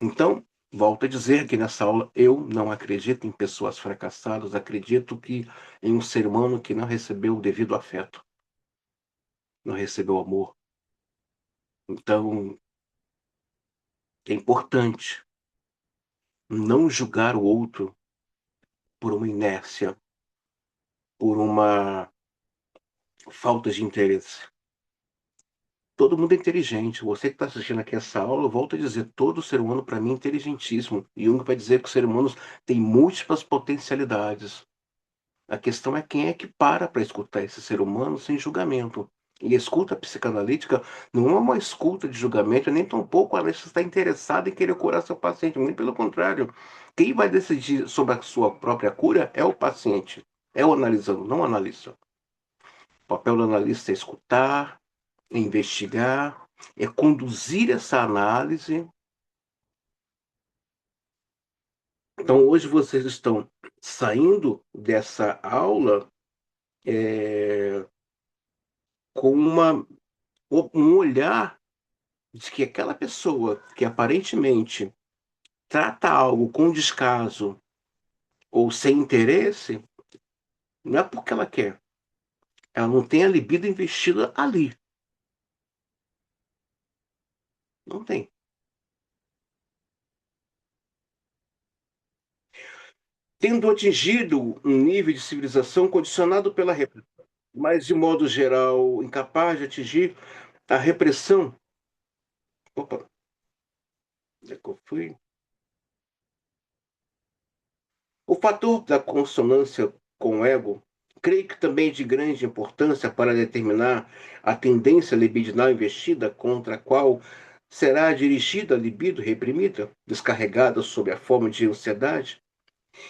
Então, volto a dizer que nessa aula eu não acredito em pessoas fracassadas, acredito que em um ser humano que não recebeu o devido afeto, não recebeu amor. Então, é importante não julgar o outro por uma inércia, por uma falta de interesse. Todo mundo é inteligente. Você que está assistindo aqui essa aula, eu volto a dizer, todo ser humano para mim é inteligentíssimo. E Jung vai dizer que o ser humano tem múltiplas potencialidades. A questão é quem é que para escutar esse ser humano sem julgamento. E a escuta psicanalítica não é uma escuta de julgamento, nem tampouco ela está interessada em querer curar seu paciente. Muito pelo contrário. Quem vai decidir sobre a sua própria cura é o paciente. É o analisando, não o analista. O papel do analista é escutar, é investigar, é conduzir essa análise. Então, hoje vocês estão saindo dessa aula com um olhar de que aquela pessoa que aparentemente trata algo com descaso ou sem interesse, não é porque ela quer. Ela não tem a libido investida ali. Não tem. Tendo atingido um nível de civilização condicionado pela repressão, mas de modo geral incapaz de atingir a repressão. Opa, onde é que eu fui? O fator da consonância com o ego, creio que também é de grande importância para determinar a tendência libidinal investida contra a qual será dirigida a libido reprimida, descarregada sob a forma de ansiedade,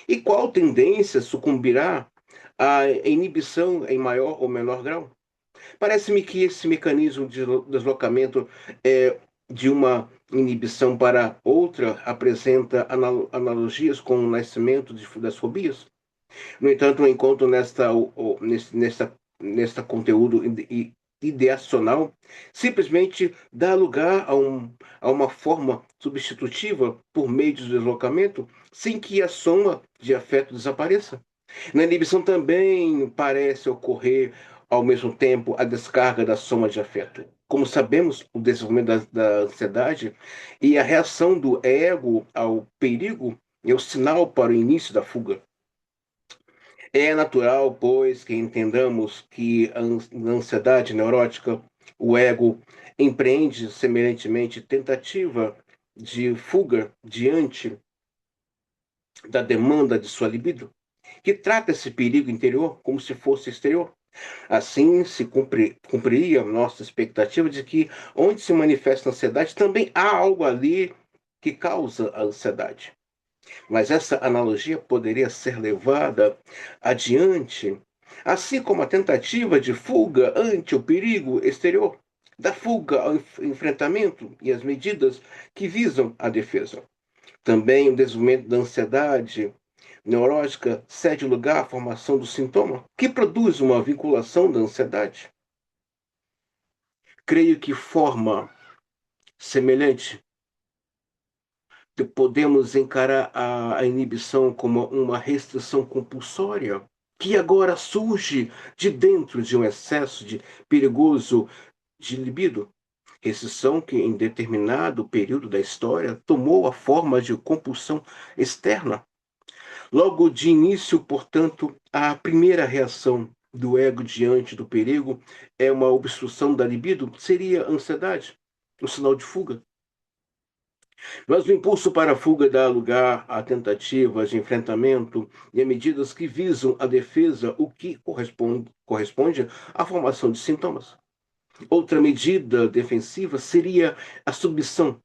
e qual tendência sucumbirá à inibição em maior ou menor grau. Parece-me que esse mecanismo de deslocamento de uma inibição para outra apresenta analogias com o nascimento das fobias. No entanto, eu encontro nesta conteúdo ideacional simplesmente dá lugar a uma forma substitutiva por meio de deslocamento, sem que a soma de afeto desapareça. Na inibição também parece ocorrer ao mesmo tempo a descarga da soma de afeto. Como sabemos, o desenvolvimento da ansiedade e a reação do ego ao perigo é o sinal para o início da fuga. É natural, pois, que entendamos que na ansiedade neurótica, o ego empreende semelhantemente tentativa de fuga diante da demanda de sua libido, que trata esse perigo interior como se fosse exterior. Assim, se cumpriria nossa expectativa de que onde se manifesta a ansiedade, também há algo ali que causa a ansiedade. Mas essa analogia poderia ser levada adiante, assim como a tentativa de fuga ante o perigo exterior, da fuga ao enfrentamento e as medidas que visam a defesa. Também o desenvolvimento da ansiedade neurótica cede lugar à formação do sintoma, que produz uma vinculação da ansiedade. Creio que forma semelhante podemos encarar a inibição como uma restrição compulsória, que agora surge de dentro de um excesso de perigoso de libido. Restrição que, em determinado período da história, tomou a forma de compulsão externa. Logo de início, portanto, a primeira reação do ego diante do perigo é uma obstrução da libido, seria ansiedade, um sinal de fuga. Mas o impulso para a fuga dá lugar a tentativas de enfrentamento e a medidas que visam a defesa, o que corresponde à formação de sintomas. Outra medida defensiva seria a submissão,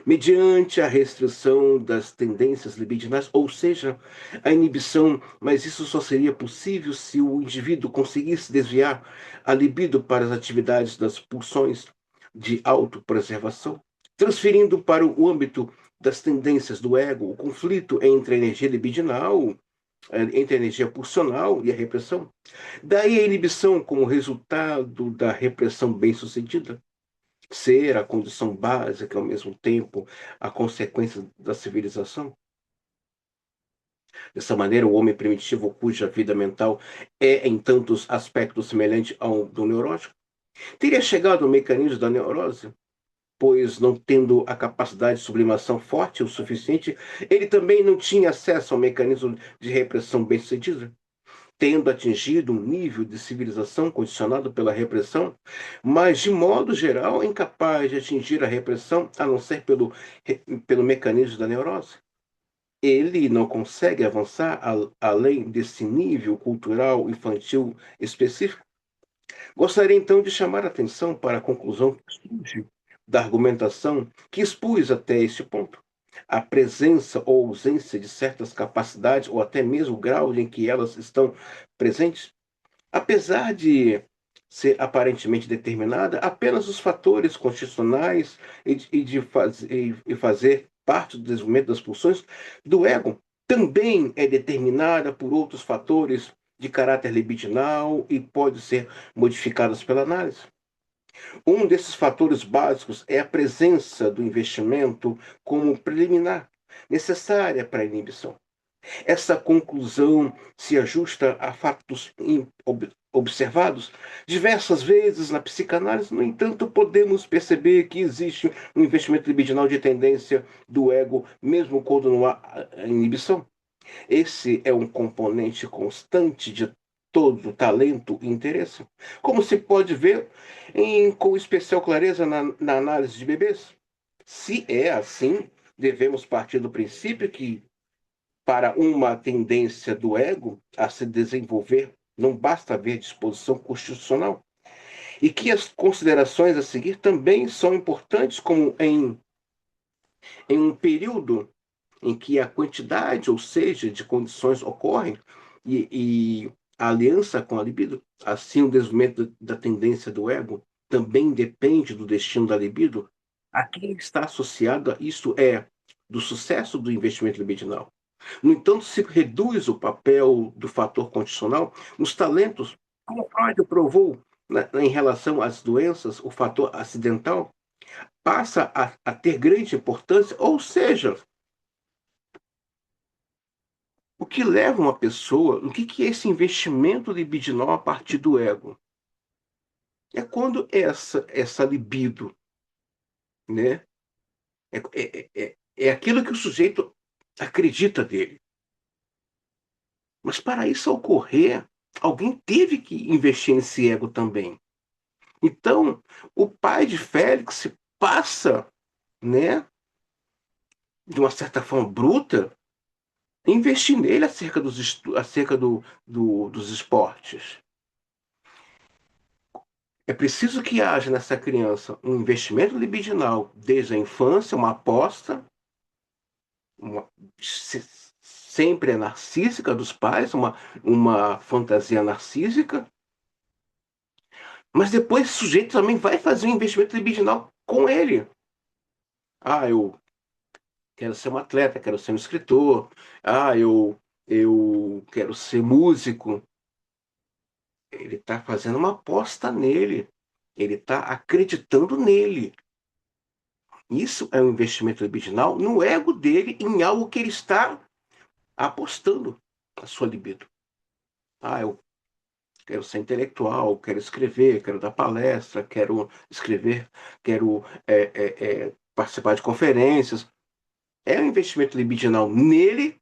mediante a restrição das tendências libidinais, ou seja, a inibição, mas isso só seria possível se o indivíduo conseguisse desviar a libido para as atividades das pulsões de autopreservação, transferindo para o âmbito das tendências do ego o conflito entre a energia libidinal, entre a energia pulsional e a repressão. Daí a inibição como resultado da repressão bem-sucedida ser a condição básica, ao mesmo tempo, a consequência da civilização. Dessa maneira, o homem primitivo, cuja vida mental é, em tantos aspectos, semelhante ao do neurótico, teria chegado ao mecanismo da neurose, pois, não tendo a capacidade de sublimação forte o suficiente, ele também não tinha acesso ao mecanismo de repressão bem-sucedida, tendo atingido um nível de civilização condicionado pela repressão, mas, de modo geral, incapaz de atingir a repressão, a não ser pelo mecanismo da neurose. Ele não consegue avançar além desse nível cultural infantil específico. Gostaria então de chamar a atenção para a conclusão que surge da argumentação que expus até este ponto. A presença ou ausência de certas capacidades, ou até mesmo o grau em que elas estão presentes, apesar de ser aparentemente determinada, apenas os fatores constitucionais e fazer parte do desenvolvimento das pulsões do ego também é determinada por outros fatores de caráter libidinal e pode ser modificadas pela análise. Um desses fatores básicos é a presença do investimento como preliminar, necessária para a inibição. Essa conclusão se ajusta a fatos observados diversas vezes na psicanálise. No entanto, podemos perceber que existe um investimento libidinal de tendência do ego, mesmo quando não há inibição. Esse é um componente constante de todo talento e interesse, como se pode ver com especial clareza na análise de bebês. Se é assim, devemos partir do princípio que para uma tendência do ego a se desenvolver, não basta haver disposição constitucional. E que as considerações a seguir também são importantes, como em um período em que a quantidade, ou seja, de condições ocorrem e a aliança com a libido, assim o desenvolvimento da tendência do ego também depende do destino da libido. A quem está associado a isso é do sucesso do investimento libidinal. No entanto, se reduz o papel do fator condicional nos talentos, como Freud provou em relação às doenças, o fator acidental passa a ter grande importância, ou seja, o que leva uma pessoa, o que é esse investimento libidinal a partir do ego? É quando essa libido, né, é aquilo que o sujeito acredita dele. Mas para isso ocorrer, alguém teve que investir nesse ego também. Então, o pai de Félix passa, né, de uma certa forma bruta, a investir nele acerca dos esportes. É preciso que haja nessa criança um investimento libidinal desde a infância, uma aposta, uma, sempre é narcísica dos pais, uma fantasia narcísica, mas depois o sujeito também vai fazer um investimento libidinal com ele. Ah, eu quero ser um atleta, quero ser um escritor. Ah, eu quero ser músico. Ele está fazendo uma aposta nele. Ele está acreditando nele. Isso é um investimento libidinal no ego dele, em algo que ele está apostando a sua libido. Ah, eu quero ser intelectual, quero escrever, quero dar palestra, quero escrever, quero participar de conferências. É um investimento libidinal nele,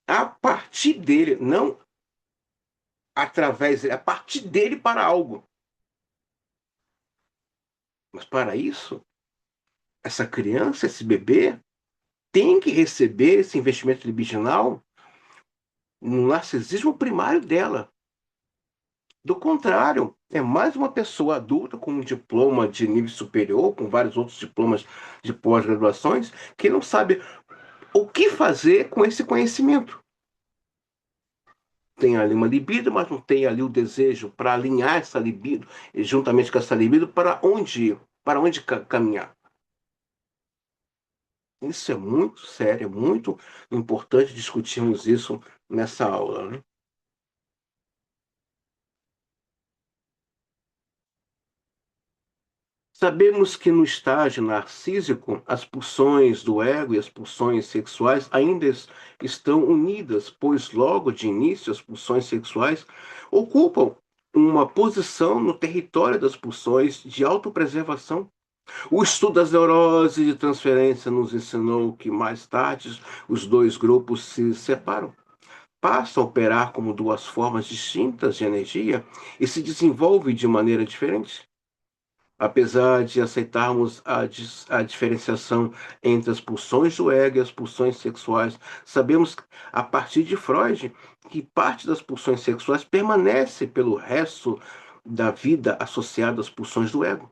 a partir dele, não através dele, a partir dele para algo. Mas para isso, essa criança, esse bebê, tem que receber esse investimento libidinal no narcisismo primário dela. Do contrário, é mais uma pessoa adulta com um diploma de nível superior, com vários outros diplomas de pós-graduações, que não sabe o que fazer com esse conhecimento. Tem ali uma libido, mas não tem ali o desejo para alinhar essa libido, e juntamente com essa libido, para onde caminhar. Isso é muito sério, é muito importante discutirmos isso nessa aula, né? Sabemos que no estágio narcísico, as pulsões do ego e as pulsões sexuais ainda estão unidas, pois logo de início as pulsões sexuais ocupam uma posição no território das pulsões de autopreservação. O estudo das neuroses de transferência nos ensinou que mais tarde os dois grupos se separam, passam a operar como duas formas distintas de energia e se desenvolvem de maneira diferente. Apesar de aceitarmos a diferenciação entre as pulsões do ego e as pulsões sexuais, sabemos, a partir de Freud, que parte das pulsões sexuais permanece pelo resto da vida associada às pulsões do ego,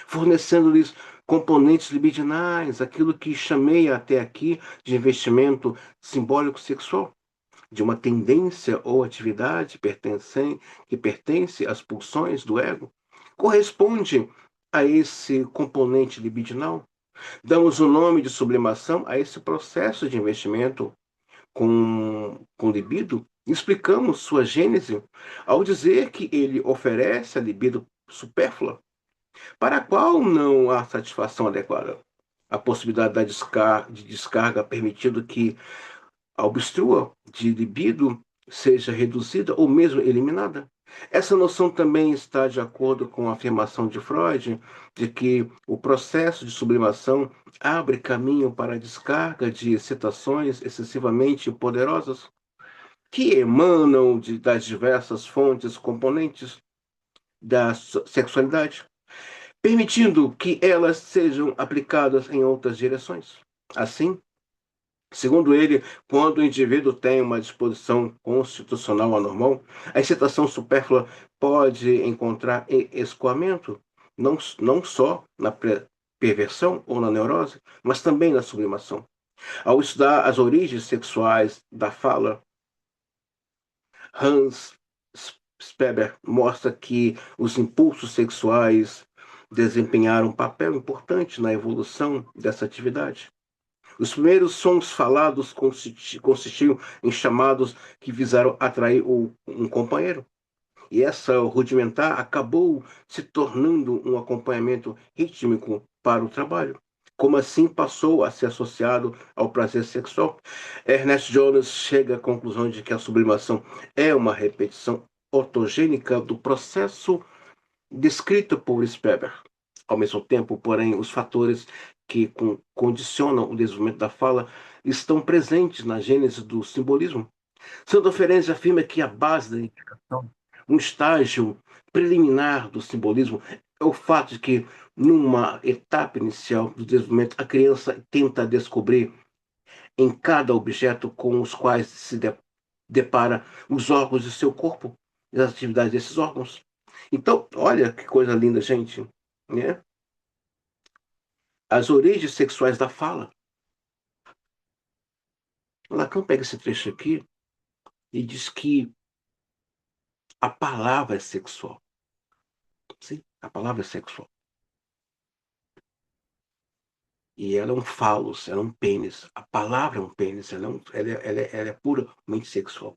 fornecendo-lhes componentes libidinais, aquilo que chamei até aqui de investimento simbólico sexual, de uma tendência ou atividade que pertence às pulsões do ego, corresponde a esse componente libidinal. Damos o nome de sublimação a esse processo de investimento com libido. Explicamos sua gênese ao dizer que ele oferece a libido supérflua, para a qual não há satisfação adequada. A possibilidade de descarga permitindo que a obstrua de libido seja reduzida ou mesmo eliminada. Essa noção também está de acordo com a afirmação de Freud de que o processo de sublimação abre caminho para a descarga de excitações excessivamente poderosas que emanam das diversas fontes componentes da sexualidade, permitindo que elas sejam aplicadas em outras direções. Assim, segundo ele, quando o indivíduo tem uma disposição constitucional anormal, a excitação supérflua pode encontrar escoamento, não só na perversão ou na neurose, mas também na sublimação. Ao estudar as origens sexuais da fala, Hans Speber mostra que os impulsos sexuais desempenharam um papel importante na evolução dessa atividade. Os primeiros sons falados consistiam em chamados que visaram atrair um companheiro. E essa rudimentar acabou se tornando um acompanhamento rítmico para o trabalho. Como assim passou a ser associado ao prazer sexual? Ernest Jones chega à conclusão de que a sublimação é uma repetição ortogênica do processo descrito por Speber. Ao mesmo tempo, porém, os fatores que condicionam o desenvolvimento da fala estão presentes na gênese do simbolismo. Santa Ferenczi afirma que a base da identificação, um estágio preliminar do simbolismo, é o fato de que, numa etapa inicial do desenvolvimento, a criança tenta descobrir em cada objeto com os quais se depara os órgãos de seu corpo e as atividades desses órgãos. Então, olha que coisa linda, gente, né? As origens sexuais da fala. Lacan pega esse trecho aqui e diz que a palavra é sexual. Sim, a palavra é sexual. E ela é um falos, ela é um pênis. A palavra é um pênis, ela é puramente sexual.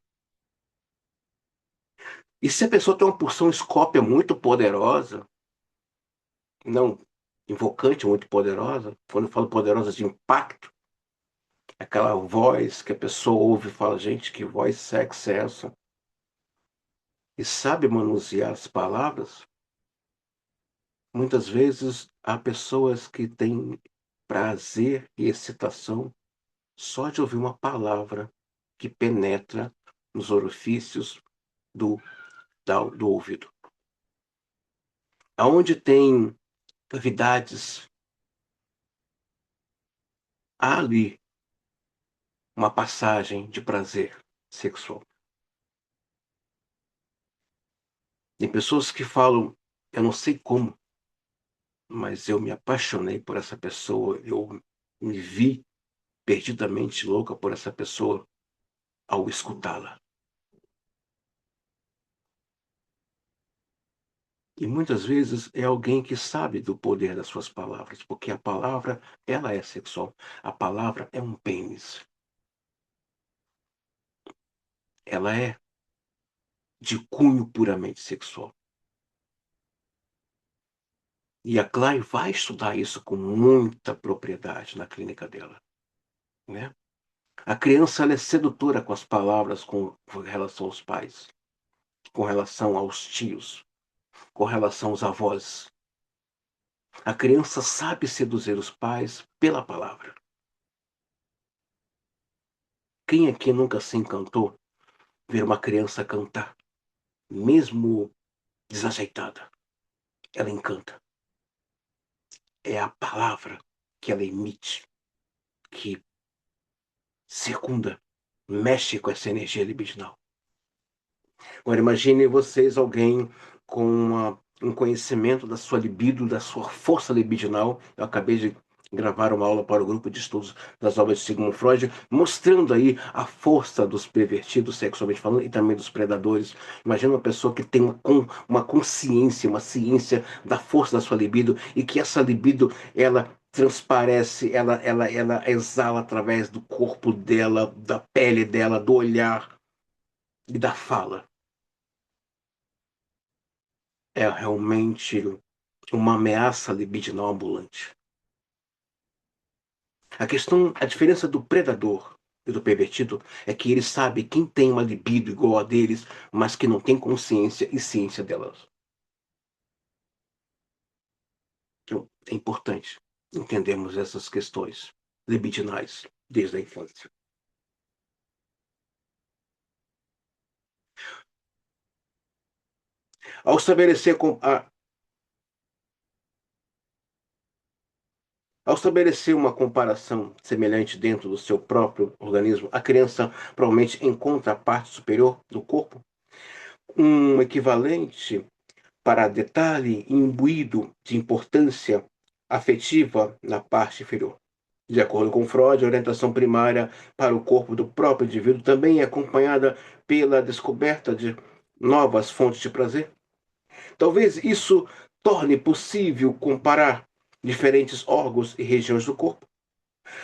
E se a pessoa tem uma pulsão escópia muito poderosa, não invocante muito poderosa, quando eu falo poderosa de impacto, aquela voz que a pessoa ouve e fala, gente, que voz sexy é essa? E sabe manusear as palavras, muitas vezes há pessoas que têm prazer e excitação só de ouvir uma palavra que penetra nos orifícios do, do ouvido. Aonde tem cavidades Há ali uma passagem de prazer sexual. Tem pessoas que falam: "Eu não sei como, mas eu me apaixonei por essa pessoa, eu me vi perdidamente louca por essa pessoa ao escutá-la". E muitas vezes é alguém que sabe do poder das suas palavras, porque a palavra, ela é sexual. A palavra é um pênis. Ela é de cunho puramente sexual. E a Clay vai estudar isso com muita propriedade na clínica dela, né. A criança, ela é sedutora com as palavras com relação aos pais, com relação aos tios, com relação aos avós. A criança sabe seduzir os pais pela palavra. Quem aqui nunca se encantou ver uma criança cantar, mesmo desajeitada? Ela encanta. É a palavra que ela emite que circunda, mexe com essa energia libidinal. Agora imagine vocês, alguém com um conhecimento da sua libido, da sua força libidinal. Eu acabei de gravar uma aula para o grupo de estudos das obras de Sigmund Freud, mostrando aí a força dos pervertidos sexualmente falando e também dos predadores. Imagina uma pessoa que tem uma consciência, uma ciência da força da sua libido e que essa libido, ela transparece, ela exala através do corpo dela, da pele dela, do olhar e da fala. É realmente uma ameaça libidinal ambulante. A diferença do predador e do pervertido é que ele sabe quem tem uma libido igual a deles, mas que não tem consciência e ciência delas. Então, é importante entendermos essas questões libidinais desde a infância. Ao estabelecer, ao estabelecer uma comparação semelhante dentro do seu próprio organismo, a criança provavelmente encontra a parte superior do corpo um equivalente para detalhe imbuído de importância afetiva na parte inferior. De acordo com Freud, a orientação primária para o corpo do próprio indivíduo também é acompanhada pela descoberta de novas fontes de prazer. Talvez isso torne possível comparar diferentes órgãos e regiões do corpo.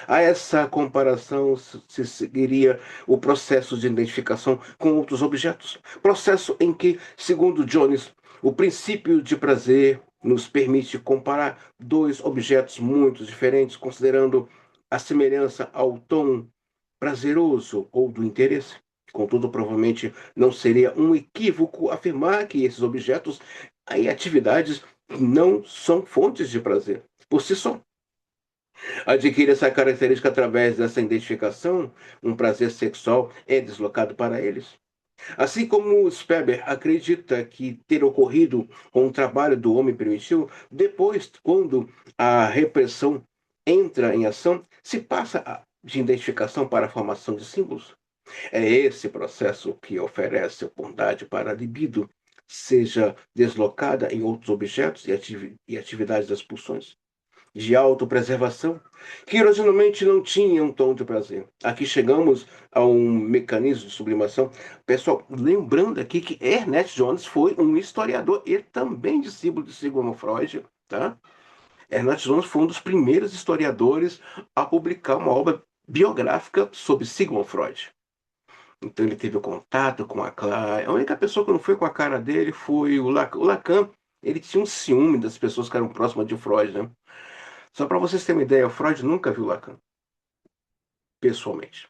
A essa comparação se seguiria o processo de identificação com outros objetos, processo em que, segundo Jones, o princípio de prazer nos permite comparar dois objetos muito diferentes, considerando a semelhança ao tom prazeroso ou do interesse. Contudo, provavelmente não seria um equívoco afirmar que esses objetos e atividades não são fontes de prazer por si só. Adquire essa característica através dessa identificação, um prazer sexual é deslocado para eles. Assim como Speber acredita que ter ocorrido com o trabalho do homem primitivo, depois, quando a repressão entra em ação, se passa de identificação para a formação de símbolos. É esse processo que oferece oportunidade para a libido seja deslocada em outros objetos e atividades das pulsões de autopreservação, que originalmente não tinha um tom de prazer. Aqui chegamos a um mecanismo de sublimação. Pessoal, lembrando aqui que Ernest Jones foi um historiador e também discípulo de Sigmund Freud, tá? Ernest Jones foi um dos primeiros historiadores a publicar uma obra biográfica sobre Sigmund Freud. Então ele teve o contato com a Clara. A única pessoa que não foi com a cara dele foi o Lacan. Ele tinha um ciúme das pessoas que eram próximas de Freud, né? Só para vocês terem uma ideia, Freud nunca viu Lacan, pessoalmente.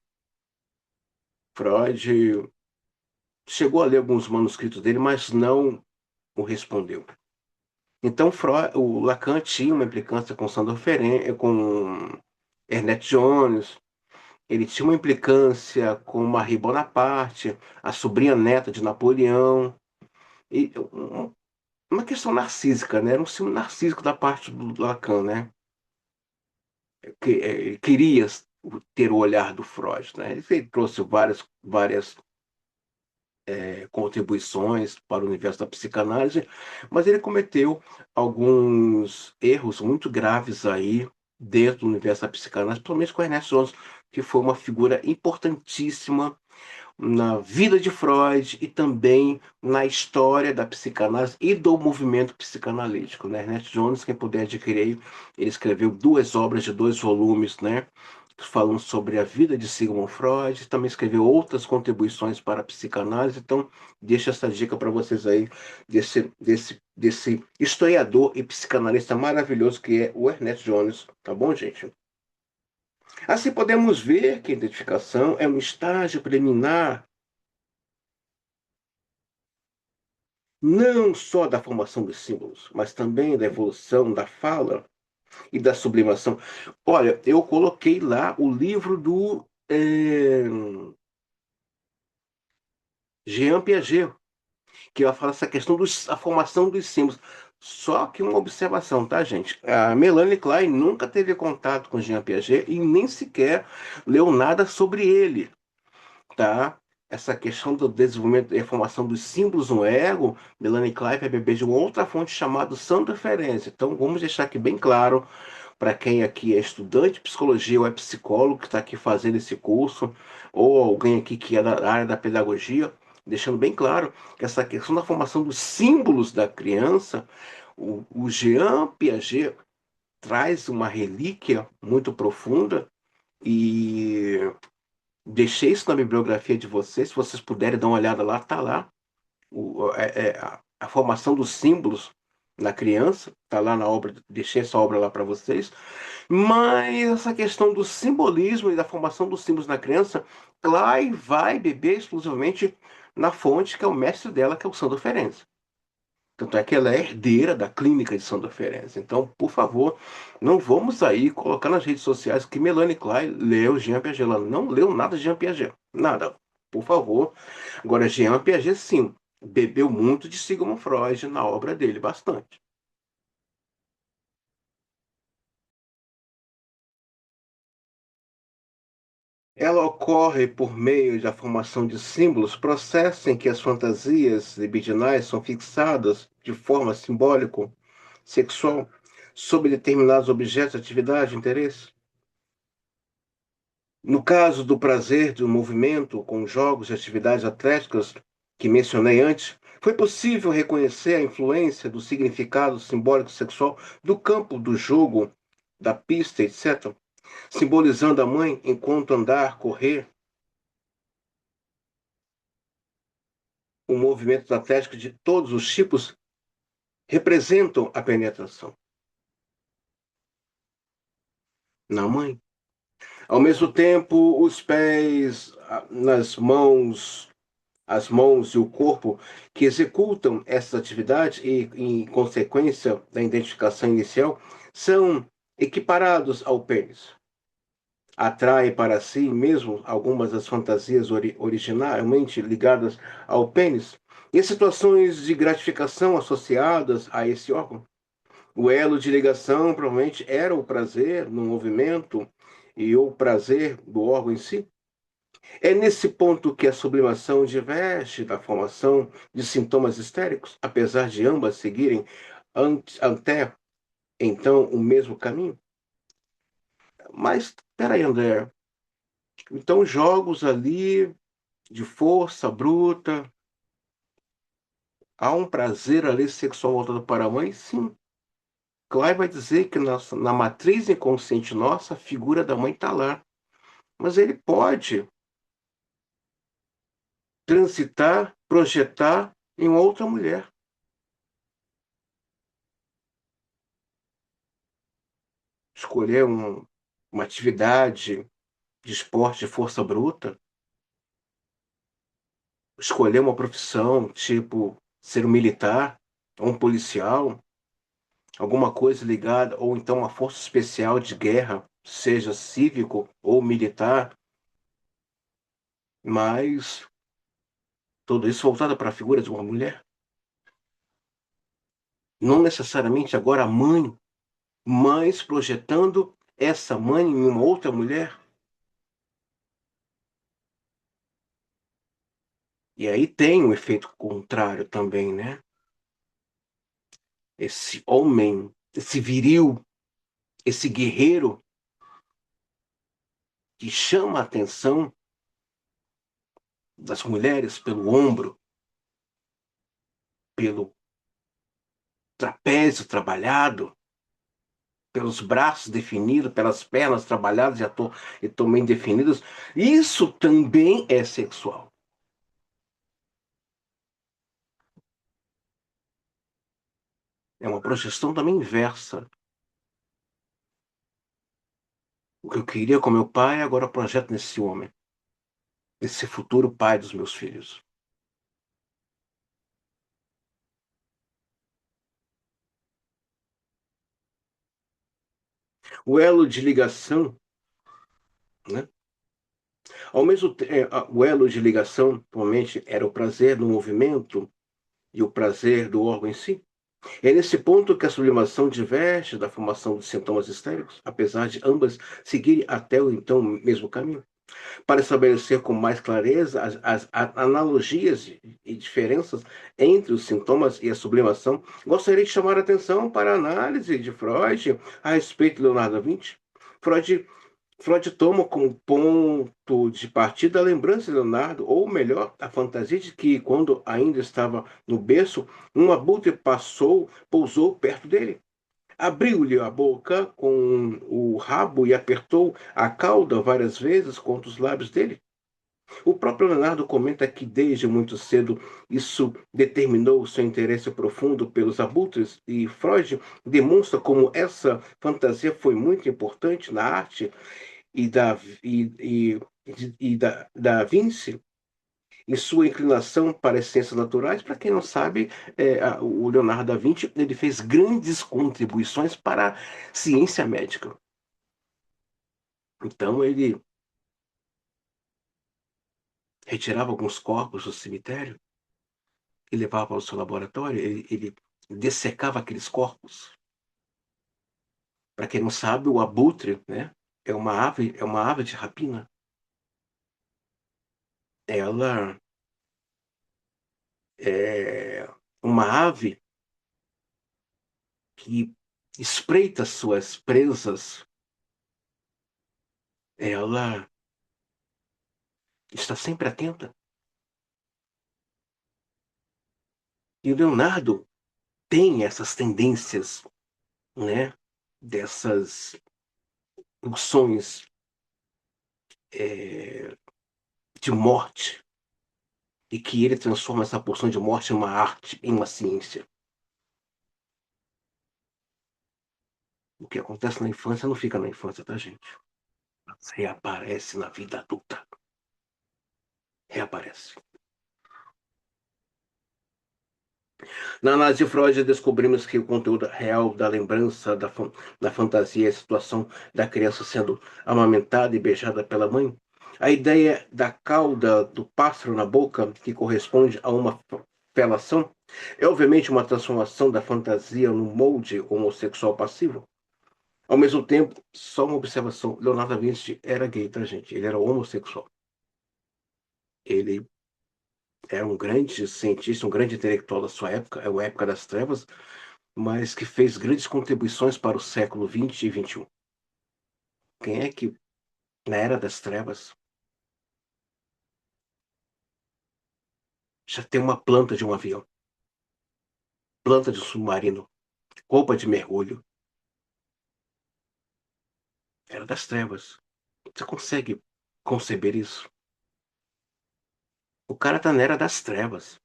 Freud chegou a ler alguns manuscritos dele, mas não o respondeu. Então, o Lacan tinha uma implicância com Sandor Ferenczi, com Ernest Jones, ele tinha uma implicância com Marie Bonaparte, a sobrinha neta de Napoleão, e uma questão narcísica, né? Era um ciúme narcísico da parte do Lacan, né? queria ter o olhar do Freud, né? Ele trouxe várias contribuições para o universo da psicanálise, mas ele cometeu alguns erros muito graves aí dentro do universo da psicanálise, principalmente com Ernest Jones, que foi uma figura importantíssima na vida de Freud e também na história da psicanálise e do movimento psicanalítico, né? Ernest Jones, quem puder adquirir, ele escreveu duas obras de 2 volumes, né? Falando sobre a vida de Sigmund Freud, também escreveu outras contribuições para a psicanálise, então deixo essa dica para vocês aí desse historiador e psicanalista maravilhoso que é o Ernest Jones, tá bom, gente? Assim podemos ver que a identificação é um estágio preliminar não só da formação dos símbolos, mas também da evolução da fala e da sublimação. Olha, eu coloquei lá o livro do Jean Piaget, que ela fala essa questão da formação dos símbolos. Só que uma observação, tá, gente? A Melanie Klein nunca teve contato com Jean Piaget e nem sequer leu nada sobre ele, tá? Essa questão do desenvolvimento e formação dos símbolos no ego, Melanie Klein vai beber de uma outra fonte chamada Sandra Ferenczi. Então, vamos deixar aqui bem claro para quem aqui é estudante de psicologia ou é psicólogo que está aqui fazendo esse curso, ou alguém aqui que é da área da pedagogia, deixando bem claro que essa questão da formação dos símbolos da criança, o Jean Piaget traz uma relíquia muito profunda e deixei isso na bibliografia de vocês, se vocês puderem dar uma olhada lá, tá lá. A formação dos símbolos na criança, tá lá na obra, deixei essa obra lá para vocês. Mas essa questão do simbolismo e da formação dos símbolos na criança, Clay vai beber exclusivamente na fonte que é o mestre dela, que é o Sandro Ferenczi. Tanto é que ela é herdeira da clínica de Sandro Ferenczi. Então, por favor, não vamos aí colocar nas redes sociais que Melanie Klein leu Jean Piaget. Ela não leu nada de Jean Piaget. Nada. Por favor. Agora, Jean Piaget, sim, bebeu muito de Sigmund Freud na obra dele, bastante. Ela ocorre por meio da formação de símbolos, processo em que as fantasias libidinais são fixadas de forma simbólica, sexual, sobre determinados objetos, atividade, interesse. No caso do prazer do movimento com jogos e atividades atléticas que mencionei antes, foi possível reconhecer a influência do significado simbólico sexual do campo do jogo, da pista, etc., simbolizando a mãe enquanto andar, correr, o movimento atlético de todos os tipos representam a penetração na mãe. Ao mesmo tempo, os pés, nas mãos, as mãos e o corpo que executam essa atividade e, em consequência da identificação inicial, são equiparados ao pênis. Atrai para si mesmo algumas das fantasias originalmente ligadas ao pênis e as situações de gratificação associadas a esse órgão. O elo de ligação provavelmente era o prazer no movimento e o prazer do órgão em si. É nesse ponto que a sublimação diverge da formação de sintomas histéricos, apesar de ambas seguirem até então o mesmo caminho. Mas, peraí, André. Então, jogos ali de força bruta, há um prazer ali sexual voltado para a mãe? Sim. Clay vai dizer que na matriz inconsciente nossa, a figura da mãe está lá. Mas ele pode transitar, projetar em outra mulher. Escolher uma atividade de esporte de força bruta, escolher uma profissão, tipo ser um militar, ou um policial, alguma coisa ligada, ou então uma força especial de guerra, seja cívico ou militar, mas tudo isso voltado para a figura de uma mulher. Não necessariamente agora a mãe, mas projetando essa mãe em uma outra mulher? E aí tem um efeito contrário também, né? Esse homem, esse viril, esse guerreiro que chama a atenção das mulheres pelo ombro, pelo trapézio trabalhado, pelos braços definidos, pelas pernas trabalhadas e também definidas. Isso também é sexual. É uma projeção também inversa. O que eu queria com meu pai, agora eu projeto nesse homem, nesse futuro pai dos meus filhos. O elo de ligação, né? Ao mesmo tempo, o elo de ligação, provavelmente, era o prazer do movimento e o prazer do órgão em si. É nesse ponto que a sublimação diverge da formação de sintomas histéricos, apesar de ambas seguirem até o então mesmo caminho. Para estabelecer com mais clareza as analogias e diferenças entre os sintomas e a sublimação, gostaria de chamar a atenção para a análise de Freud a respeito de Leonardo da Vinci. Freud Freud toma como ponto de partida a lembrança de Leonardo, ou melhor, a fantasia de que, quando ainda estava no berço, um abutre pousou perto dele. Abriu-lhe a boca com o rabo e apertou a cauda várias vezes contra os lábios dele. O próprio Leonardo comenta que desde muito cedo isso determinou seu interesse profundo pelos abutres, e Freud demonstra como essa fantasia foi muito importante na arte e da Vinci, em sua inclinação para as ciências naturais. Para quem não sabe, o Leonardo da Vinci ele fez grandes contribuições para a ciência médica. Então, ele retirava alguns corpos do cemitério e levava para o seu laboratório. Ele dessecava aqueles corpos. Para quem não sabe, o abutre, né, é uma ave de rapina. Ela é uma ave que espreita suas presas. Ela está sempre atenta. E o Leonardo tem essas tendências, né? Dessas pulsões é, de morte. E que ele transforma essa pulsão de morte em uma arte, em uma ciência. O que acontece na infância não fica na infância, tá, gente? Reaparece na vida adulta. Reaparece. Na análise de Freud, descobrimos que o conteúdo real da lembrança, da fantasia, é a situação da criança sendo amamentada e beijada pela mãe. A ideia da cauda do pássaro na boca, que corresponde a uma felação, é obviamente uma transformação da fantasia no molde homossexual passivo. Ao mesmo tempo, só uma observação: Leonardo da Vinci era gay, tá, gente? Ele era homossexual. Ele era um grande cientista, um grande intelectual da sua época, é a época das trevas, mas que fez grandes contribuições para o século XX e XXI. Quem é que, na Era das Trevas, já tem uma planta de um avião, planta de um submarino, roupa de mergulho? Era das Trevas. Você consegue conceber isso? O cara tá na Era das Trevas.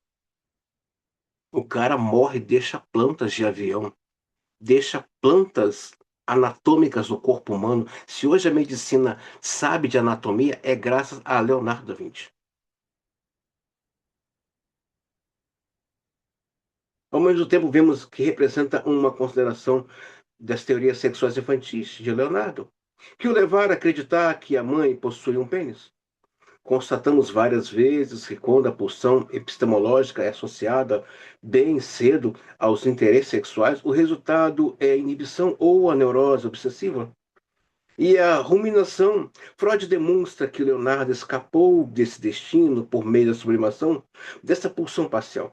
O cara morre e deixa plantas de avião, deixa plantas anatômicas do corpo humano. Se hoje a medicina sabe de anatomia, é graças a Leonardo da Vinci. Ao mesmo tempo, vemos que representa uma consideração das teorias sexuais infantis de Leonardo, que o levaram a acreditar que a mãe possuía um pênis. Constatamos várias vezes que, quando a pulsão epistemológica é associada bem cedo aos interesses sexuais, o resultado é inibição ou a neurose obsessiva. E a ruminação, Freud demonstra que Leonardo escapou desse destino por meio da sublimação dessa pulsão parcial,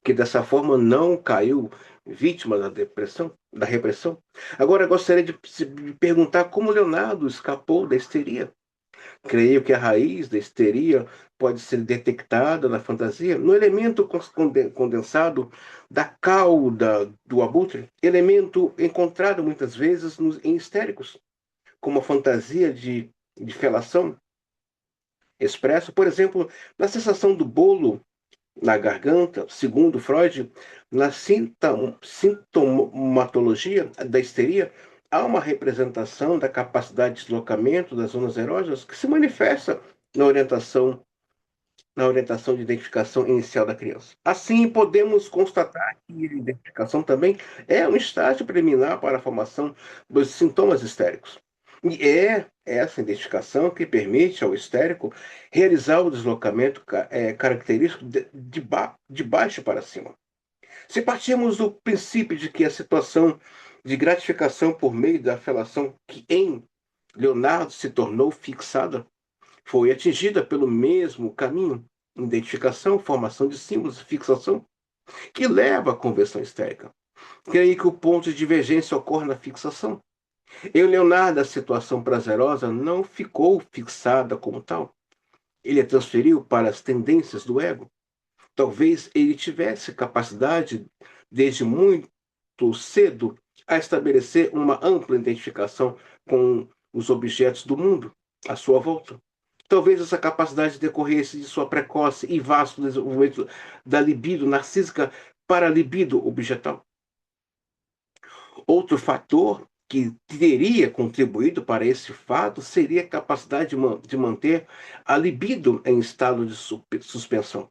que dessa forma não caiu vítima da depressão, da repressão. Agora gostaria de perguntar como Leonardo escapou da histeria. Creio que a raiz da histeria pode ser detectada na fantasia, no elemento condensado da cauda do abutre, elemento encontrado muitas vezes em histéricos, como a fantasia de felação expressa, por exemplo, na sensação do bolo na garganta, segundo Freud, na sintomatologia da histeria, há uma representação da capacidade de deslocamento das zonas erógenas que se manifesta na orientação na orientação de identificação inicial da criança. Assim, podemos constatar que a identificação também é um estágio preliminar para a formação dos sintomas histéricos. E é essa identificação que permite ao histérico realizar o deslocamento característico de baixo para cima. Se partirmos do princípio de que a situação de gratificação por meio da felação que em Leonardo se tornou fixada, foi atingida pelo mesmo caminho, identificação, formação de símbolos, fixação, que leva à conversão histérica. Creio que o ponto de divergência ocorre na fixação. Em Leonardo, a situação prazerosa não ficou fixada como tal. Ele a transferiu para as tendências do ego. Talvez ele tivesse capacidade, desde muito cedo, a estabelecer uma ampla identificação com os objetos do mundo à sua volta. Talvez essa capacidade decorresse de sua precoce e vasto desenvolvimento da libido narcísica para a libido objetal. Outro fator que teria contribuído para esse fato seria a capacidade de manter a libido em estado de suspensão.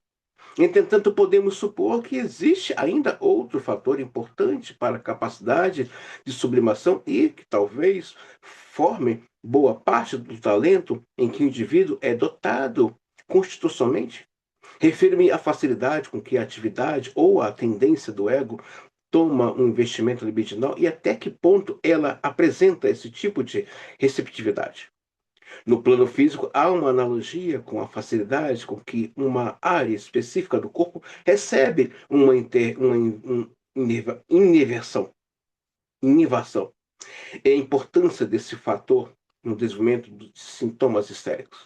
Entretanto, podemos supor que existe ainda outro fator importante para a capacidade de sublimação e que talvez forme boa parte do talento em que o indivíduo é dotado constitucionalmente. Refiro-me à facilidade com que a atividade ou a tendência do ego toma um investimento libidinal e até que ponto ela apresenta esse tipo de receptividade. No plano físico, há uma analogia com a facilidade com que uma área específica do corpo recebe uma inivação. E a importância desse fator no desenvolvimento dos sintomas histéricos.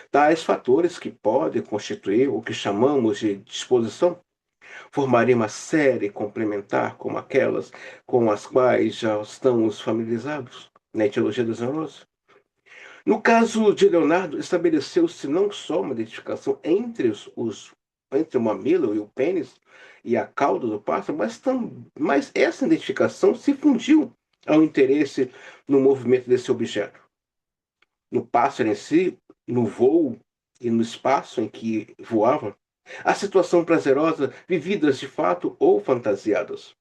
Tais fatores que podem constituir o que chamamos de disposição formariam uma série complementar como aquelas com as quais já estamos familiarizados na etiologia dos neuroses. No caso de Leonardo, estabeleceu-se não só uma identificação entre o mamilo e o pênis e a cauda do pássaro, mas essa identificação se fundiu ao interesse no movimento desse objeto. No pássaro em si, no voo e no espaço em que voava, a situação prazerosa, vividas de fato ou fantasiadas.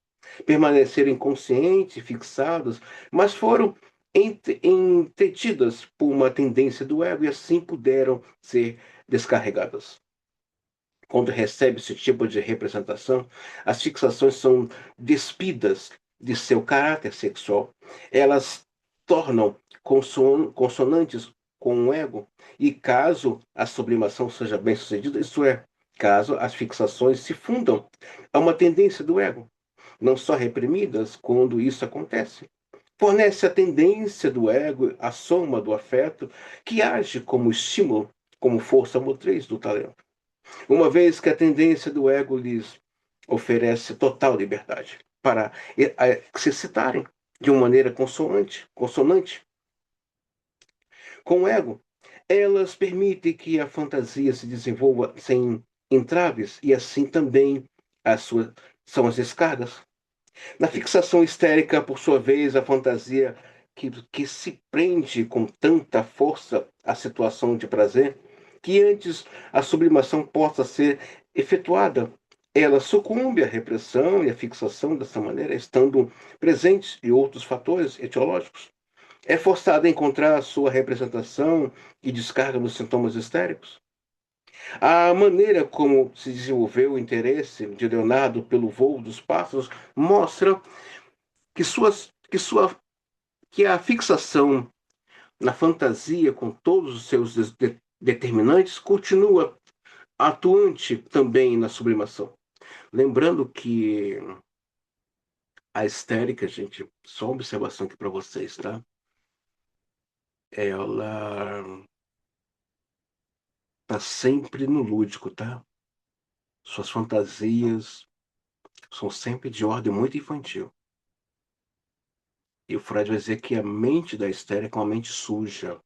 Permaneceram inconscientes, fixadas, mas foram entretidas por uma tendência do ego e assim puderam ser descarregadas. Quando recebe esse tipo de representação, as fixações são despidas de seu caráter sexual. Elas tornam consonantes com o ego, e caso a sublimação seja bem sucedida, isto é, caso as fixações se fundam a uma tendência do ego, não só reprimidas quando isso acontece. Fornece a tendência do ego, a soma do afeto, que age como estímulo, como força motriz do talento. Uma vez que a tendência do ego lhes oferece total liberdade para se citarem de uma maneira consonante com o ego, elas permitem que a fantasia se desenvolva sem entraves e assim também são as descargas. Na fixação histérica, por sua vez, a fantasia que se prende com tanta força à situação de prazer, que antes a sublimação possa ser efetuada, ela sucumbe à repressão e à fixação dessa maneira, estando presentes e outros fatores etiológicos. É forçada a encontrar a sua representação e descarga nos sintomas histéricos. A maneira como se desenvolveu o interesse de Leonardo pelo voo dos pássaros mostra que, que a fixação na fantasia, com todos os seus determinantes, continua atuante também na sublimação. Lembrando que a histérica, gente, só uma observação aqui para vocês, tá? Ela tá sempre no lúdico, tá? Suas fantasias são sempre de ordem muito infantil. E o Freud vai dizer que a mente da histérica é uma mente suja.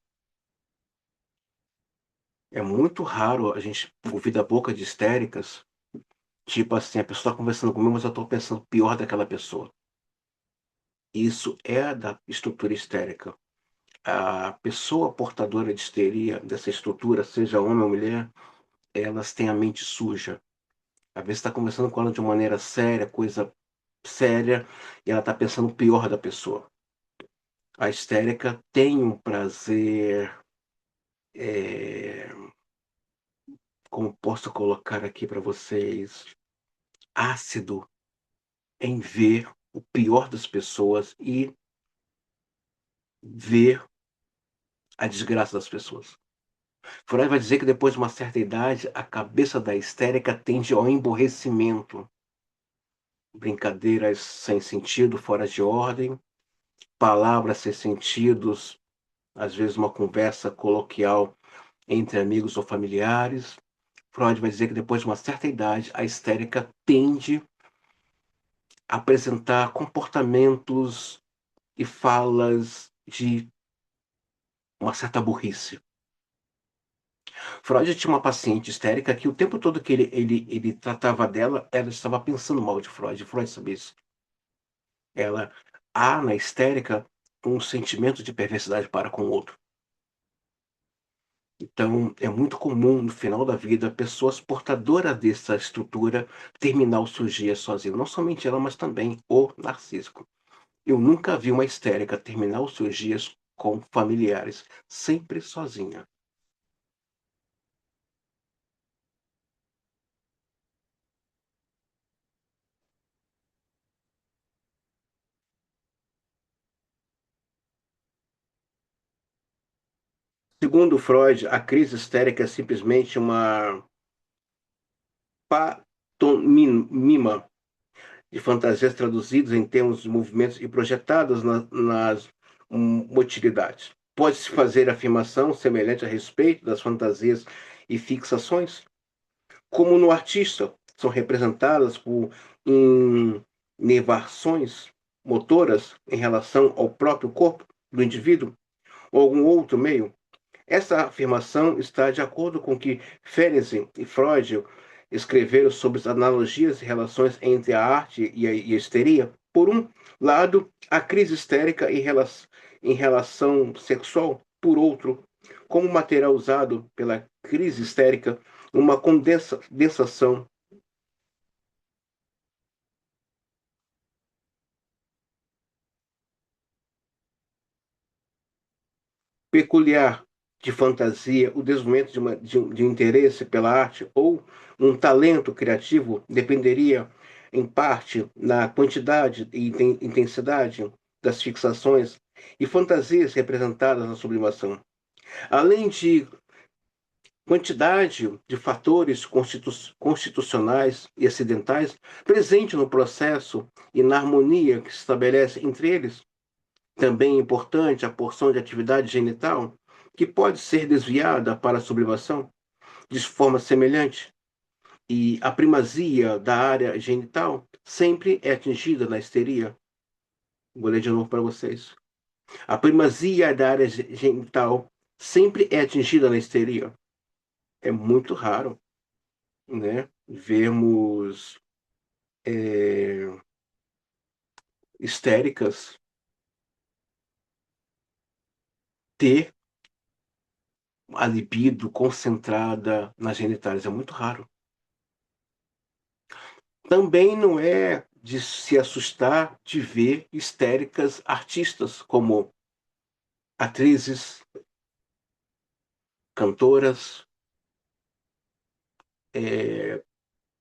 É muito raro a gente ouvir da boca de histéricas, tipo assim, a pessoa está conversando comigo, mas eu estou pensando pior daquela pessoa. Isso é da estrutura histérica. A pessoa portadora de histeria, dessa estrutura, seja homem ou mulher, elas têm a mente suja. Às vezes está conversando com ela de uma maneira séria, coisa séria, e ela está pensando o pior da pessoa. A histérica tem um prazer, é, como posso colocar aqui para vocês, ácido em ver o pior das pessoas e ver a desgraça das pessoas. Freud vai dizer que depois de uma certa idade, a cabeça da histérica tende ao emborrecimento. Brincadeiras sem sentido, fora de ordem, palavras sem sentidos, às vezes uma conversa coloquial entre amigos ou familiares. Freud vai dizer que depois de uma certa idade, a histérica tende a apresentar comportamentos e falas de uma certa burrice. Freud tinha uma paciente histérica que o tempo todo que ele tratava dela, ela estava pensando mal de Freud. Freud sabia isso. Ela há na histérica um sentimento de perversidade para com o outro. Então, é muito comum no final da vida pessoas portadoras dessa estrutura terminar os seus dias sozinhas. Não somente ela, mas também o narcísico. Eu nunca vi uma histérica terminar os seus dias com familiares, sempre sozinha. Segundo Freud, a crise histérica é simplesmente uma pantomima de fantasias traduzidas em termos de movimentos e projetadas nas motilidades. Pode-se fazer afirmação semelhante a respeito das fantasias e fixações, como no artista, são representadas por inervações motoras em relação ao próprio corpo do indivíduo ou algum outro meio. Essa afirmação está de acordo com o que Ferenczi e Freud escreveram sobre as analogias e relações entre a arte e a histeria. Por um lado, a crise histérica em relação sexual. Por outro, como material usado pela crise histérica, uma condensação peculiar de fantasia, o desenvolvimento de um interesse pela arte ou um talento criativo dependeria, em parte, na quantidade e intensidade das fixações e fantasias representadas na sublimação, além de quantidade de fatores constitucionais e acidentais presentes no processo e na harmonia que se estabelece entre eles. Também é importante a porção de atividade genital, que pode ser desviada para a sublimação de forma semelhante, e a primazia da área genital sempre é atingida na histeria. Vou ler de novo para vocês. A primazia da área genital sempre é atingida na histeria. É muito raro, né, vermos histéricas ter a libido concentrada nas genitais. É muito raro. Também não é de se assustar de ver histéricas artistas como atrizes, cantoras,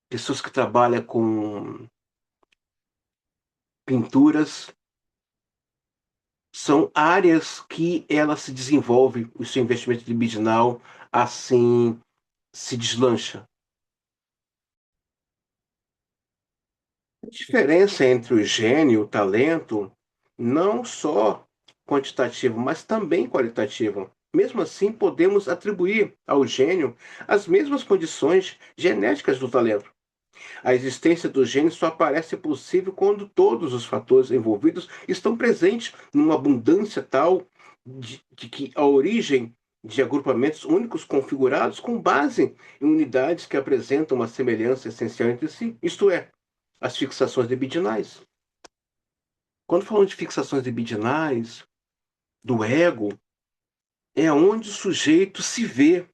pessoas que trabalham com pinturas, São áreas que ela se desenvolve, o seu investimento libidinal assim se deslancha. A diferença entre o gênio e o talento, não só quantitativo, mas também qualitativo. Mesmo assim, podemos atribuir ao gênio as mesmas condições genéticas do talento. A existência do gênio só parece possível quando todos os fatores envolvidos estão presentes numa abundância tal de que a origem de agrupamentos únicos configurados com base em unidades que apresentam uma semelhança essencial entre si, isto é, as fixações libidinais. Quando falamos de fixações libidinais, do ego, é onde o sujeito se vê.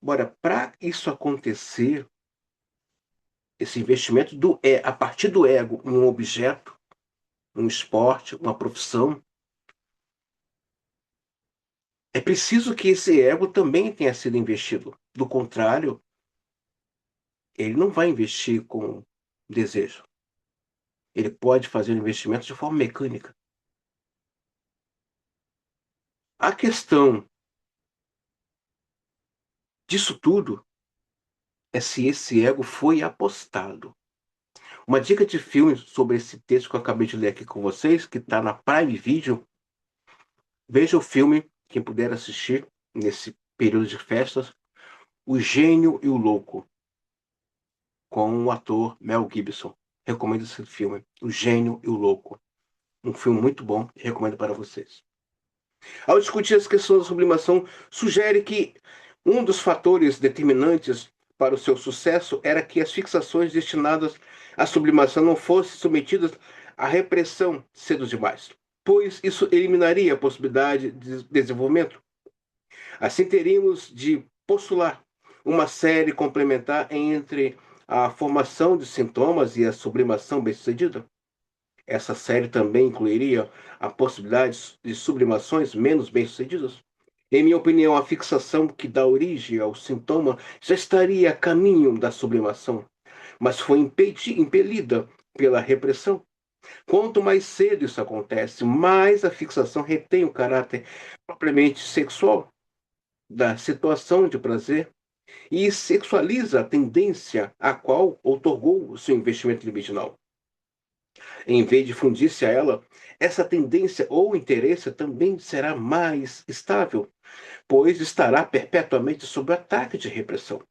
Ora, para isso acontecer, esse investimento a partir do ego em um objeto, um esporte, uma profissão, é preciso que esse ego também tenha sido investido. Do contrário, ele não vai investir com desejo. Ele pode fazer o investimento de forma mecânica. A questão disso tudo é se esse ego foi apostado. Uma dica de filme sobre esse texto que eu acabei de ler aqui com vocês, que está na Prime Video, veja o filme, quem puder assistir nesse período de festas, O Gênio e o Louco, com o ator Mel Gibson. Recomendo esse filme, O Gênio e o Louco. Um filme muito bom e recomendo para vocês. Ao discutir as questões da sublimação, sugere que um dos fatores determinantes para o seu sucesso era que as fixações destinadas à sublimação não fossem submetidas à repressão cedo demais, pois isso eliminaria a possibilidade de desenvolvimento. Assim, teríamos de postular uma série complementar entre a formação de sintomas e a sublimação bem-sucedida. Essa série também incluiria a possibilidade de sublimações menos bem-sucedidas. Em minha opinião, a fixação que dá origem ao sintoma já estaria a caminho da sublimação, mas foi impelida pela repressão. Quanto mais cedo isso acontece, mais a fixação retém o caráter propriamente sexual da situação de prazer e sexualiza a tendência a qual outorgou o seu investimento libidinal. Em vez de fundir-se a ela, essa tendência ou interesse também será mais estável, pois estará perpetuamente sob ataque de repressão.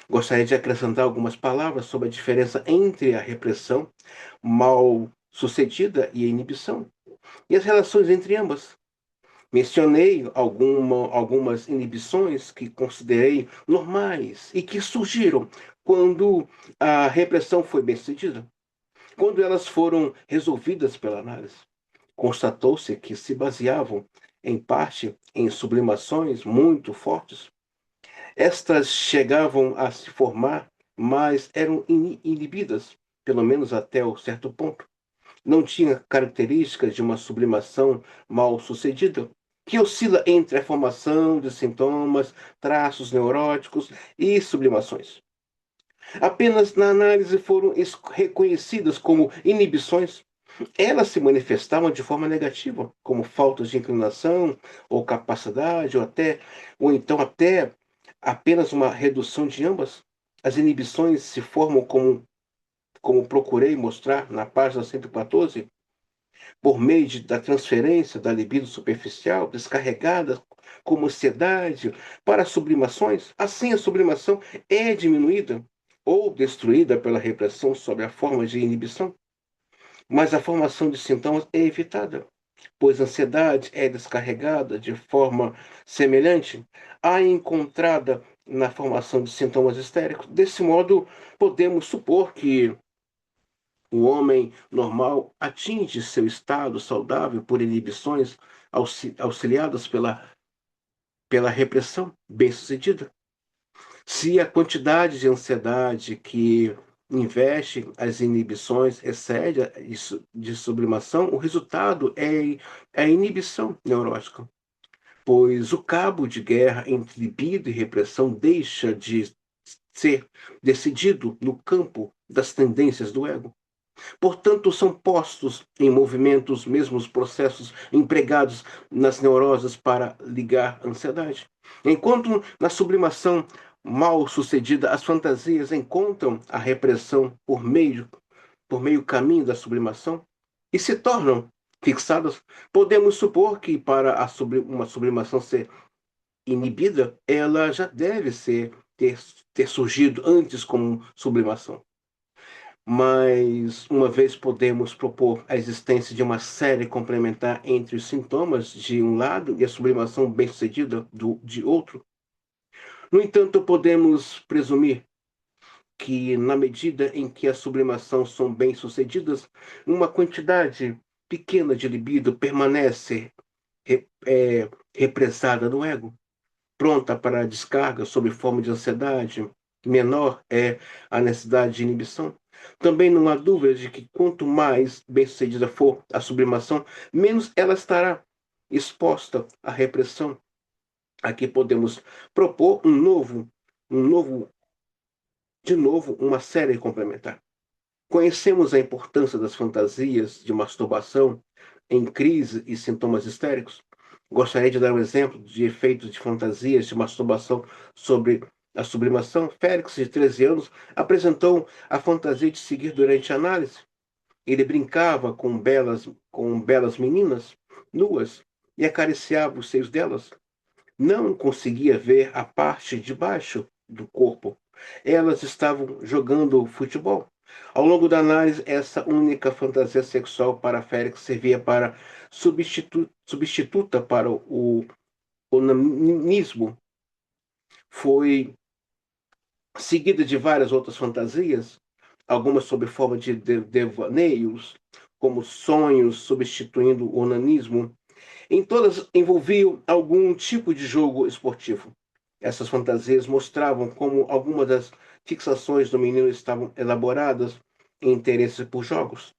Gostaria de acrescentar algumas palavras sobre a diferença entre a repressão mal sucedida e a inibição, e as relações entre ambas. Mencionei algumas inibições que considerei normais e que surgiram quando a repressão foi bem sucedida. Quando elas foram resolvidas pela análise, constatou-se que se baseavam, em parte, em sublimações muito fortes. Estas chegavam a se formar, mas eram inibidas, pelo menos até um certo ponto. Não tinha características de uma sublimação mal sucedida, que oscila entre a formação de sintomas, traços neuróticos e sublimações. Apenas na análise foram reconhecidas como inibições. Elas se manifestavam de forma negativa, como falta de inclinação ou capacidade, ou então até apenas uma redução de ambas. As inibições se formam como procurei mostrar na página 114, por meio da transferência da libido superficial, descarregada como ansiedade para sublimações. Assim, a sublimação é diminuída ou destruída pela repressão sob a forma de inibição, mas a formação de sintomas é evitada, pois a ansiedade é descarregada de forma semelhante à encontrada na formação de sintomas histéricos. Desse modo, podemos supor que o homem normal atinge seu estado saudável por inibições auxiliadas pela repressão bem-sucedida. Se a quantidade de ansiedade que investe as inibições excede de sublimação, o resultado é a inibição neurótica, pois o cabo de guerra entre libido e repressão deixa de ser decidido no campo das tendências do ego. Portanto, são postos em movimento os mesmos processos empregados nas neuroses para ligar a ansiedade. Enquanto na sublimação mal sucedida, as fantasias encontram a repressão por meio caminho da sublimação e se tornam fixadas, podemos supor que para uma sublimação ser inibida, ela já deve ter surgido antes como sublimação. Mas, uma vez podemos propor a existência de uma série complementar entre os sintomas de um lado e a sublimação bem-sucedida de outro. No entanto, podemos presumir que, na medida em que as sublimações são bem-sucedidas, uma quantidade pequena de libido permanece represada no ego, pronta para a descarga sob forma de ansiedade. Menor é a necessidade de inibição. Também não há dúvida de que quanto mais bem-sucedida for a sublimação, menos ela estará exposta à repressão. Aqui podemos propor de novo, uma série complementar. Conhecemos a importância das fantasias de masturbação em crise e sintomas histéricos. Gostaria de dar um exemplo de efeitos de fantasias de masturbação sobre a sublimação. Félix, de 13 anos, apresentou a fantasia de seguir durante a análise. Ele brincava com belas meninas nuas e acariciava os seios delas. Não conseguia ver a parte de baixo do corpo. Elas estavam jogando futebol. Ao longo da análise, essa única fantasia sexual para Félix servia para substituta para o onanismo. Foi seguida de várias outras fantasias, algumas sob forma de devaneios, como sonhos substituindo o onanismo. Em todas envolviam algum tipo de jogo esportivo. Essas fantasias mostravam como algumas das fixações do menino estavam elaboradas em interesse por jogos.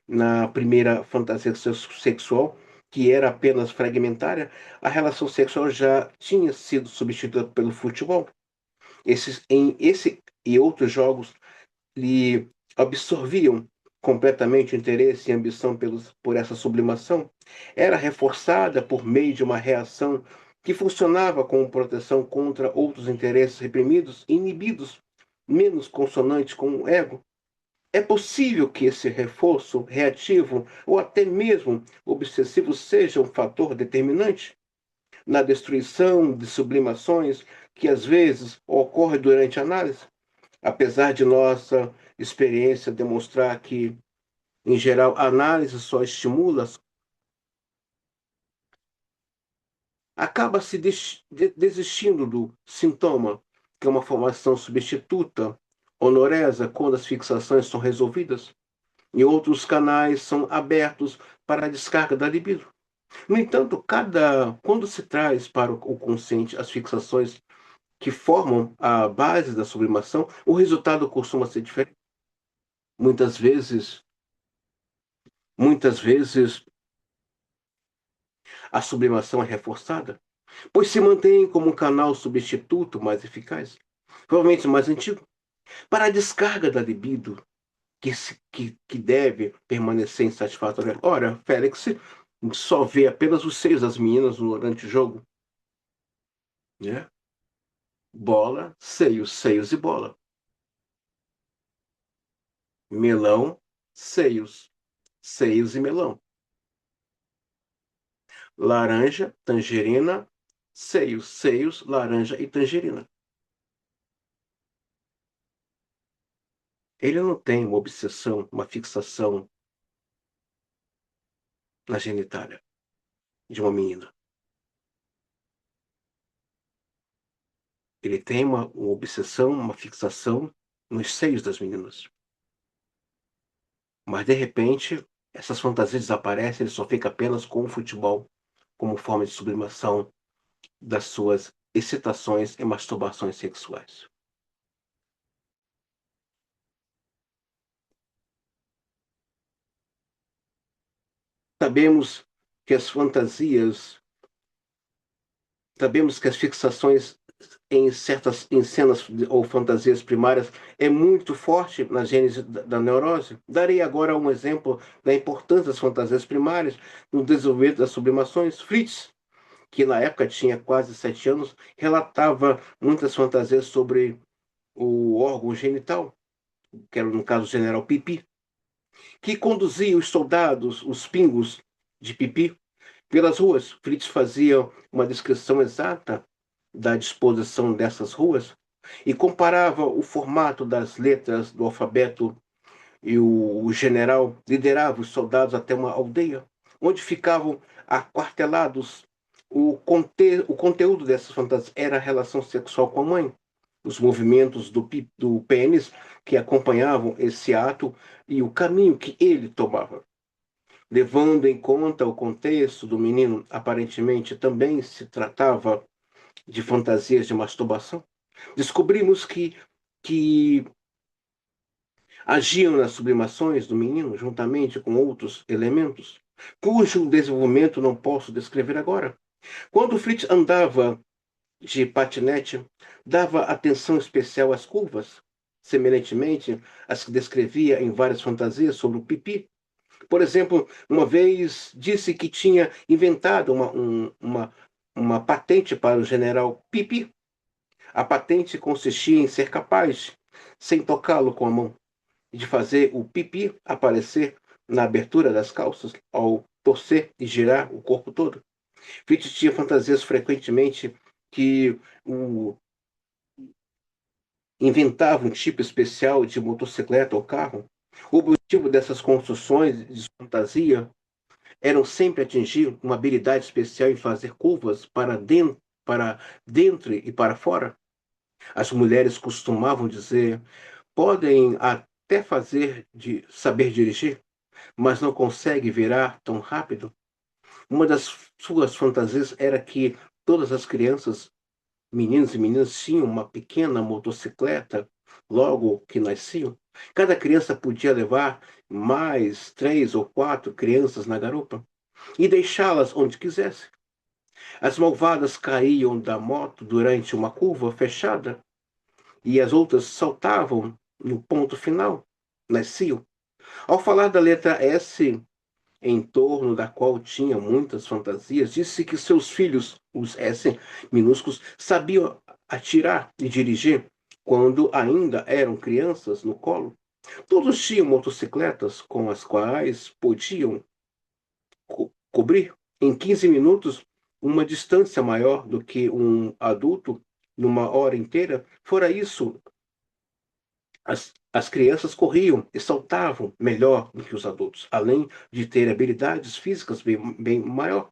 Na primeira fantasia sexual, que era apenas fragmentária, a relação sexual já tinha sido substituída pelo futebol. Esse e outros jogos lhe absorviam completamente o interesse e ambição por essa sublimação, era reforçada por meio de uma reação que funcionava como proteção contra outros interesses reprimidos e inibidos, menos consonantes com o ego. É possível que esse reforço reativo ou até mesmo obsessivo seja um fator determinante na destruição de sublimações que às vezes ocorre durante a análise, apesar de nossa experiência demonstrar que, em geral, a análise só estimula, acaba se desistindo do sintoma, que é uma formação substituta, honoresa, quando as fixações são resolvidas, e outros canais são abertos para a descarga da libido. No entanto, quando se traz para o consciente as fixações que formam a base da sublimação, o resultado costuma ser diferente. Muitas vezes, muitas vezes a sublimação é reforçada, pois se mantém como um canal substituto mais eficaz, provavelmente mais antigo, para a descarga da libido, que deve permanecer insatisfatória. Ora, Félix só vê apenas os seios das meninas durante o jogo, né? Bola, seios, seios e bola. Melão, seios, seios e melão. Laranja, tangerina, seios, seios, laranja e tangerina. Ele não tem uma obsessão, uma fixação na genitália de uma menina. Ele tem uma obsessão, uma fixação nos seios das meninas. Mas, de repente, essas fantasias desaparecem, ele só fica apenas com o futebol como forma de sublimação das suas excitações e masturbações sexuais. Sabemos que as fantasias Sabemos que as fixações em cenas ou fantasias primárias é muito forte na gênese da neurose. Darei agora um exemplo da importância das fantasias primárias no desenvolvimento das sublimações. Fritz, que na época tinha quase 7 anos, relatava muitas fantasias sobre o órgão genital, que era no caso o general Pipi, que conduzia os soldados, os pingos de Pipi, pelas ruas. Fritz fazia uma descrição exata da disposição dessas ruas e comparava o formato das letras do alfabeto e o general liderava os soldados até uma aldeia, onde ficavam aquartelados. O conteúdo dessas fantasias era a relação sexual com a mãe, os movimentos do pênis que acompanhavam esse ato e o caminho que ele tomava. Levando em conta o contexto do menino, aparentemente também se tratava de fantasias de masturbação. Descobrimos que agiam nas sublimações do menino juntamente com outros elementos, cujo desenvolvimento não posso descrever agora. Quando Fritz andava de patinete, dava atenção especial às curvas, semelhantemente às que descrevia em várias fantasias sobre o pipi. Por exemplo, uma vez disse que tinha inventado uma patente para o general Pipi. A patente consistia em ser capaz, sem tocá-lo com a mão, de fazer o pipi aparecer na abertura das calças ao torcer e girar o corpo todo. Fritz tinha fantasias frequentemente que o inventava um tipo especial de motocicleta ou carro. O objetivo dessas construções de fantasia eram sempre atingir uma habilidade especial em fazer curvas para dentro e para fora. As mulheres costumavam dizer: podem até saber dirigir, mas não consegue virar tão rápido. Uma das suas fantasias era que todas as crianças, meninos e meninas, tinham uma pequena motocicleta logo que nasciam. Cada criança podia levar mais 3 ou 4 crianças na garupa e deixá-las onde quisesse. As malvadas caíam da moto durante uma curva fechada e as outras saltavam no ponto final, nasciam. Ao falar da letra S, em torno da qual tinha muitas fantasias, disse que seus filhos, os S minúsculos, sabiam atirar e dirigir quando ainda eram crianças no colo. Todos tinham motocicletas com as quais podiam cobrir em 15 minutos uma distância maior do que um adulto numa hora inteira. Fora isso, as crianças corriam e saltavam melhor do que os adultos, além de ter habilidades físicas bem maior.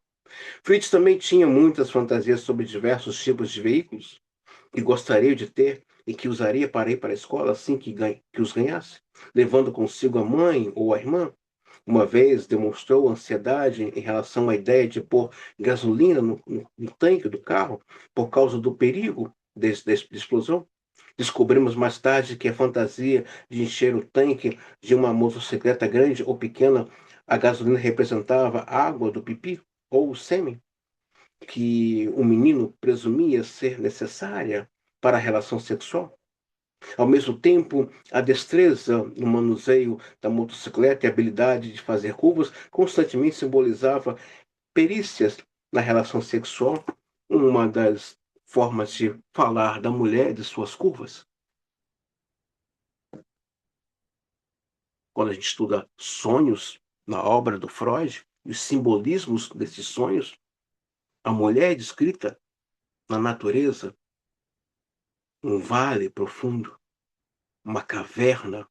Fritz também tinha muitas fantasias sobre diversos tipos de veículos que gostaria de ter e que usaria para ir para a escola assim que os ganhasse, levando consigo a mãe ou a irmã. Uma vez demonstrou ansiedade em relação à ideia de pôr gasolina no tanque do carro por causa do perigo de explosão. Descobrimos mais tarde que a fantasia de encher o tanque de uma motocicleta grande ou pequena, a gasolina representava a água do pipi ou o sêmen, que o menino presumia ser necessária para a relação sexual. Ao mesmo tempo, a destreza no manuseio da motocicleta e a habilidade de fazer curvas constantemente simbolizava perícias na relação sexual, uma das formas de falar da mulher e de suas curvas. Quando a gente estuda sonhos na obra do Freud, os simbolismos desses sonhos, a mulher é descrita na natureza, um vale profundo, uma caverna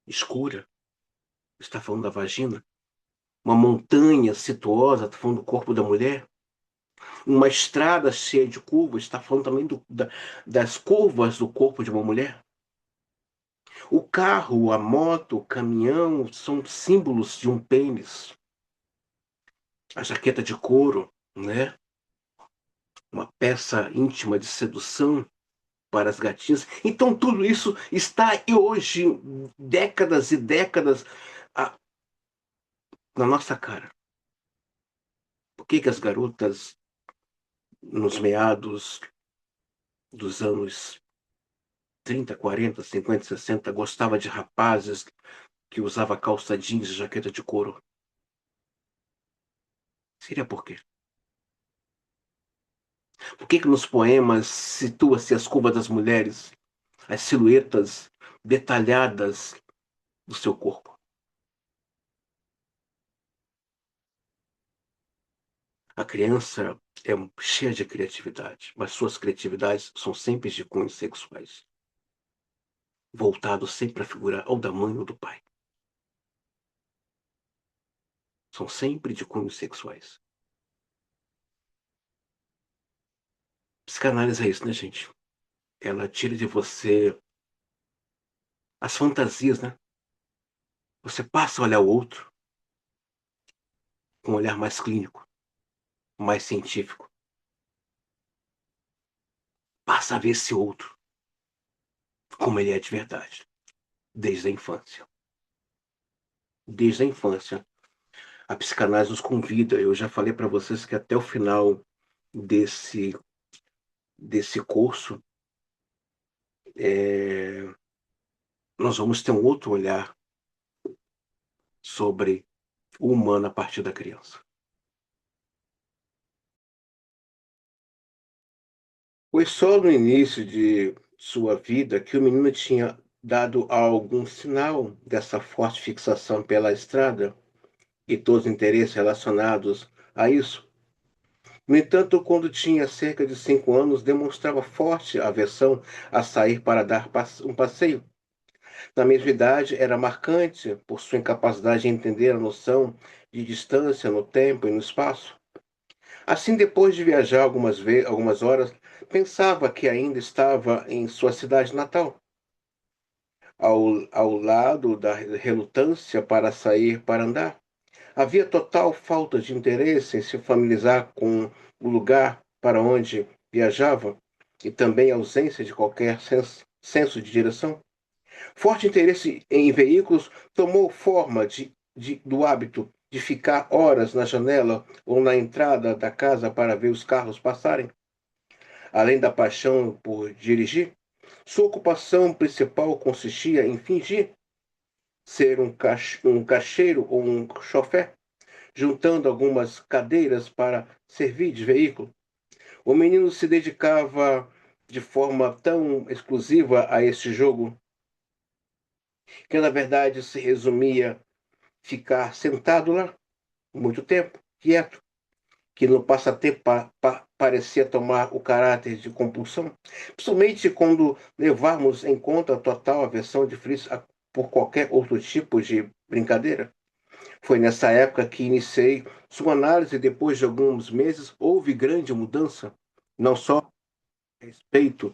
escura, está falando da vagina, uma montanha situosa, está falando do corpo da mulher, uma estrada cheia de curvas, está falando também das curvas do corpo de uma mulher. O carro, a moto, o caminhão são símbolos de um pênis. A jaqueta de couro, né? Uma peça íntima de sedução para as gatinhas. Então tudo isso está e hoje, décadas e décadas, ah, na nossa cara. Por que as garotas nos meados dos anos 30, 40, 50, 60, gostava de rapazes que usava calça jeans e jaqueta de couro. Seria por quê? Por que que nos poemas situa-se as curvas das mulheres, as silhuetas detalhadas do seu corpo? A criança é cheia de criatividade, mas suas criatividades são sempre de cunhos sexuais, voltados sempre à figura ou da mãe ou do pai. São sempre de cunhos sexuais. Psicanálise é isso, né, gente? Ela tira de você as fantasias, né? Você passa a olhar o outro com um olhar mais clínico, mais científico. Passa a ver esse outro como ele é de verdade, desde a infância. Desde a infância, a psicanálise nos convida. Eu já falei para vocês que até o final desse, desse curso, é, nós vamos ter um outro olhar sobre o humano a partir da criança. Foi só no início de sua vida que o menino tinha dado algum sinal dessa forte fixação pela estrada e todos os interesses relacionados a isso. No entanto, quando tinha cerca de 5 anos, demonstrava forte aversão a sair para dar um passeio. Na mesma idade, era marcante por sua incapacidade de entender a noção de distância no tempo e no espaço. Assim, depois de viajar algumas horas, pensava que ainda estava em sua cidade natal, ao lado da relutância para sair para andar. Havia total falta de interesse em se familiarizar com o lugar para onde viajava e também ausência de qualquer senso de direção. Forte interesse em veículos tomou forma do hábito de ficar horas na janela ou na entrada da casa para ver os carros passarem. Além da paixão por dirigir, sua ocupação principal consistia em fingir ser um caixeiro ou um chofer, juntando algumas cadeiras para servir de veículo. O menino se dedicava de forma tão exclusiva a este jogo que, na verdade, se resumia ficar sentado lá muito tempo, quieto, que no passatempo parecia tomar o caráter de compulsão, principalmente quando levarmos em conta a total aversão de Fritz por qualquer outro tipo de brincadeira. Foi nessa época que iniciei sua análise. Depois de alguns meses, houve grande mudança, não só a respeito,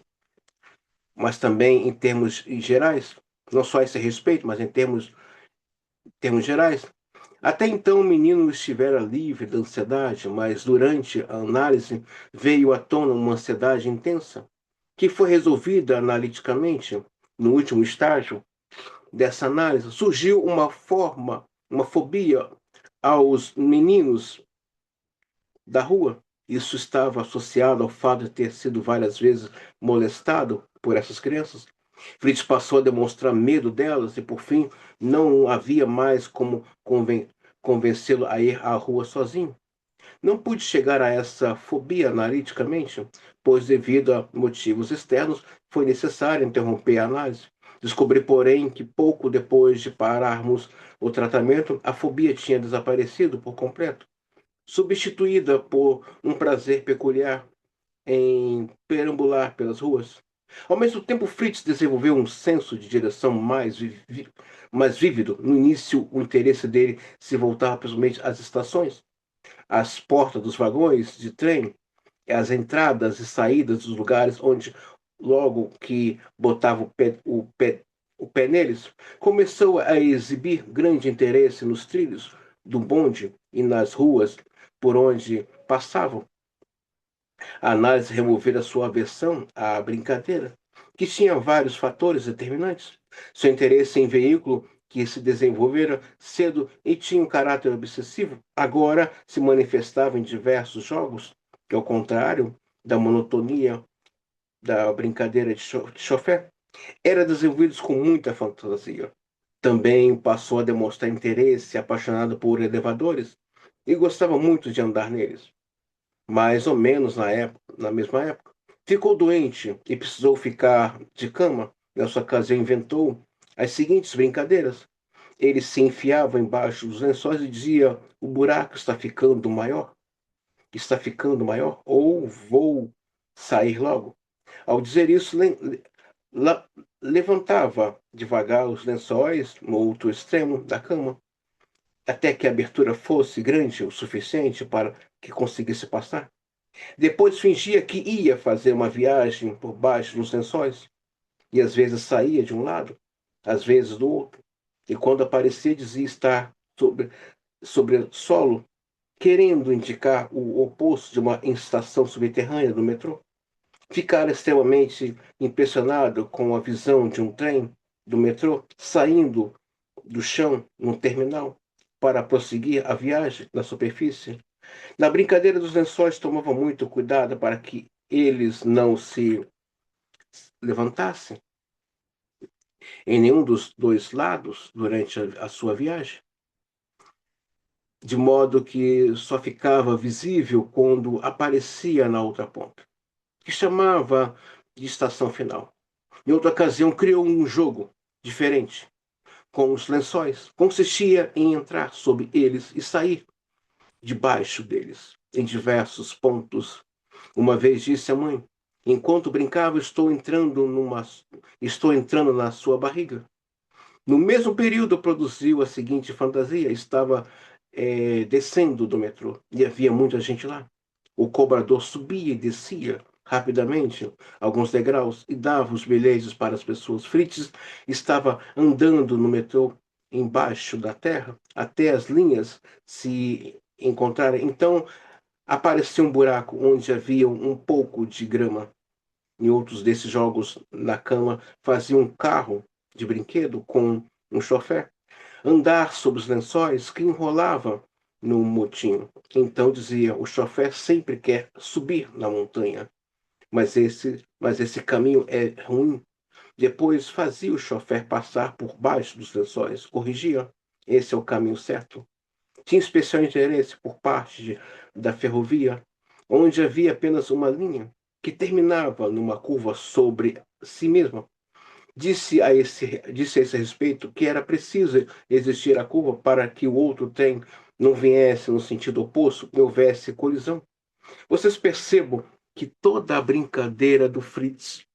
mas também em termos gerais. Não só esse respeito, mas em termos gerais. Até então, o menino estivera livre da ansiedade, mas durante a análise veio à tona uma ansiedade intensa, que foi resolvida analiticamente. No último estágio dessa análise, surgiu uma fobia aos meninos da rua. Isso estava associado ao fato de ter sido várias vezes molestado por essas crianças. Fritz passou a demonstrar medo delas e, por fim, não havia mais como convencê-lo a ir à rua sozinho. Não pude chegar a essa fobia analiticamente, pois, devido a motivos externos, foi necessário interromper a análise. Descobri, porém, que pouco depois de pararmos o tratamento, a fobia tinha desaparecido por completo, substituída por um prazer peculiar em perambular pelas ruas. Ao mesmo tempo, Fritz desenvolveu um senso de direção mais vívido. No início, o interesse dele se voltava principalmente às estações, às portas dos vagões de trem, às entradas e saídas dos lugares onde, logo que botava o pé neles, começou a exibir grande interesse nos trilhos do bonde e nas ruas por onde passavam. A análise removera sua aversão à brincadeira, que tinha vários fatores determinantes. Seu interesse em veículo, que se desenvolvera cedo e tinha um caráter obsessivo, agora se manifestava em diversos jogos, que, ao contrário da monotonia da brincadeira de chofé, eram desenvolvidos com muita fantasia. Também passou a demonstrar interesse apaixonado por elevadores e gostava muito de andar neles. Mais ou menos na mesma época, ficou doente e precisou ficar de cama. Nessa ocasião, inventou as seguintes brincadeiras. Ele se enfiava embaixo dos lençóis e dizia: o buraco está ficando maior, ou vou sair logo. Ao dizer isso, la- levantava devagar os lençóis no outro extremo da cama, até que a abertura fosse grande o suficiente para que conseguisse passar. Depois fingia que ia fazer uma viagem por baixo dos lençóis, e às vezes saía de um lado, às vezes do outro, e quando aparecia dizia estar sobre solo, querendo indicar o oposto de uma estação subterrânea do metrô. Ficara extremamente impressionado com a visão de um trem do metrô saindo do chão no terminal para prosseguir a viagem na superfície. Na brincadeira dos lençóis, tomava muito cuidado para que eles não se levantassem em nenhum dos dois lados durante a sua viagem, de modo que só ficava visível quando aparecia na outra ponta, que chamava de estação final. Em outra ocasião, criou um jogo diferente com os lençóis. Consistia em entrar sob eles e sair debaixo deles, em diversos pontos. Uma vez disse a mãe: enquanto brincava, estou entrando na sua barriga. No mesmo período, produziu a seguinte fantasia: estava descendo do metrô e havia muita gente lá. O cobrador subia e descia rapidamente alguns degraus e dava os bilhetes para as pessoas. Fritz estava andando no metrô embaixo da terra até as linhas se encontrarem. Então apareceu um buraco onde havia um pouco de grama. Em outros desses jogos na cama, fazia um carro de brinquedo com um chofé andar sobre os lençóis que enrolava no motinho. Então dizia: o chofé sempre quer subir na montanha, mas esse caminho é ruim. Depois fazia o chofé passar por baixo dos lençóis, corrigia: esse é o caminho certo. Tinha especial interesse por parte da ferrovia, onde havia apenas uma linha que terminava numa curva sobre si mesma. Disse a esse respeito que era preciso existir a curva para que o outro trem não viesse no sentido oposto e houvesse colisão. Vocês percebam que toda a brincadeira do Fritz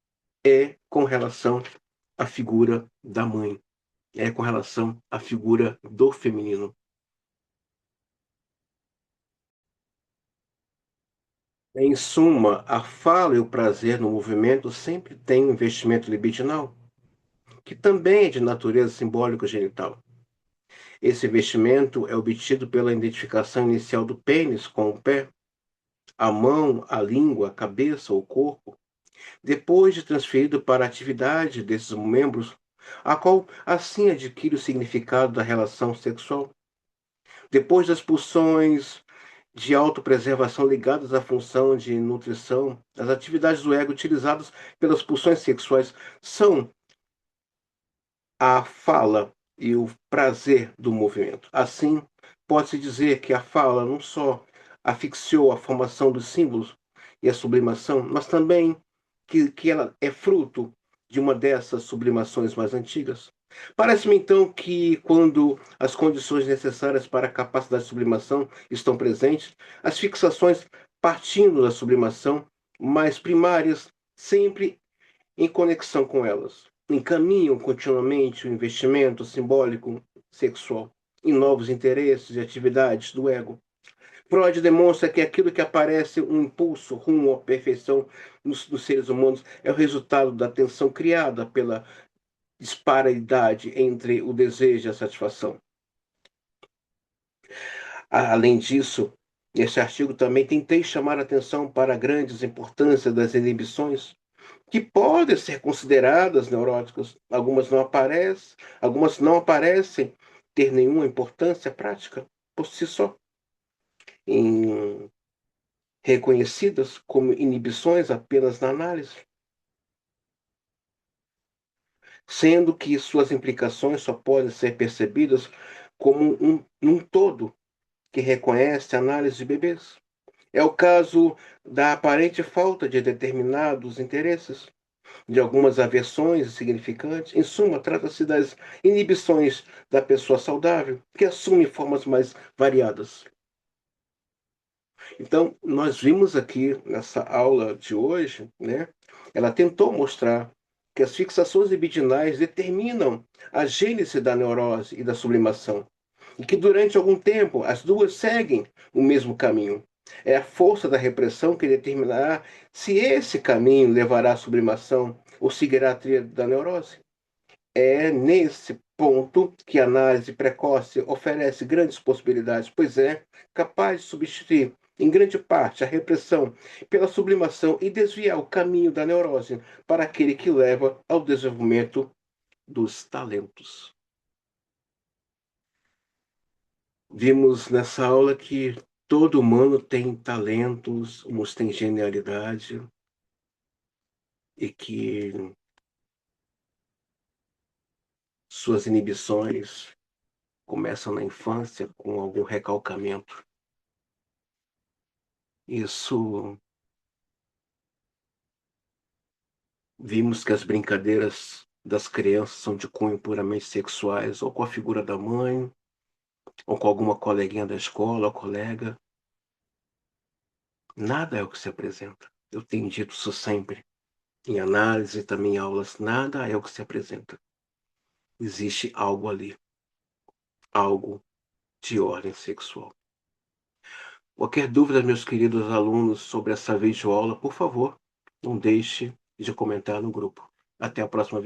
é com relação à figura da mãe, é com relação à figura do feminino. Em suma, a fala e o prazer no movimento sempre têm um investimento libidinal, que também é de natureza simbólica genital. Esse investimento é obtido pela identificação inicial do pênis com o pé, a mão, a língua, a cabeça ou corpo, depois de transferido para a atividade desses membros, a qual assim adquire o significado da relação sexual. Depois das pulsões de autopreservação ligadas à função de nutrição, as atividades do ego utilizadas pelas pulsões sexuais são a fala e o prazer do movimento. Assim, pode-se dizer que a fala não só afixiou a formação dos símbolos e a sublimação, mas também que ela é fruto de uma dessas sublimações mais antigas. Parece-me então que, quando as condições necessárias para a capacidade de sublimação estão presentes, as fixações partindo da sublimação mais primárias sempre em conexão com elas, encaminham continuamente o investimento simbólico sexual em novos interesses e atividades do ego. Freud demonstra que aquilo que aparece um impulso rumo à perfeição nos seres humanos é o resultado da tensão criada pela disparidade entre o desejo e a satisfação. Além disso, nesse artigo também tentei chamar a atenção para a grande importância das inibições que podem ser consideradas neuróticas. Algumas não aparecem ter nenhuma importância prática por si só. Em reconhecidas como inibições apenas na análise, sendo que suas implicações só podem ser percebidas como um todo que reconhece a análise de bebês. É o caso da aparente falta de determinados interesses, de algumas aversões insignificantes. Em suma, trata-se das inibições da pessoa saudável, que assume formas mais variadas. Então, nós vimos aqui nessa aula de hoje, né? Ela tentou mostrar que as fixações libidinais determinam a gênese da neurose e da sublimação, e que durante algum tempo as duas seguem o mesmo caminho. É a força da repressão que determinará se esse caminho levará à sublimação ou seguirá a tríade da neurose. É nesse ponto que a análise precoce oferece grandes possibilidades, pois é capaz de substituir, em grande parte, a repressão pela sublimação e desviar o caminho da neurose para aquele que leva ao desenvolvimento dos talentos. Vimos nessa aula que todo humano tem talentos, uns têm genialidade, e que suas inibições começam na infância com algum recalcamento. Isso, vimos que as brincadeiras das crianças são de cunho puramente sexuais, ou com a figura da mãe, ou com alguma coleguinha da escola, ou colega. Nada é o que se apresenta. Eu tenho dito isso sempre, em análise, também em aulas, nada é o que se apresenta. Existe algo ali, algo de ordem sexual. Qualquer dúvida, meus queridos alunos, sobre essa videoaula, por favor, não deixe de comentar no grupo. Até a próxima videoaula.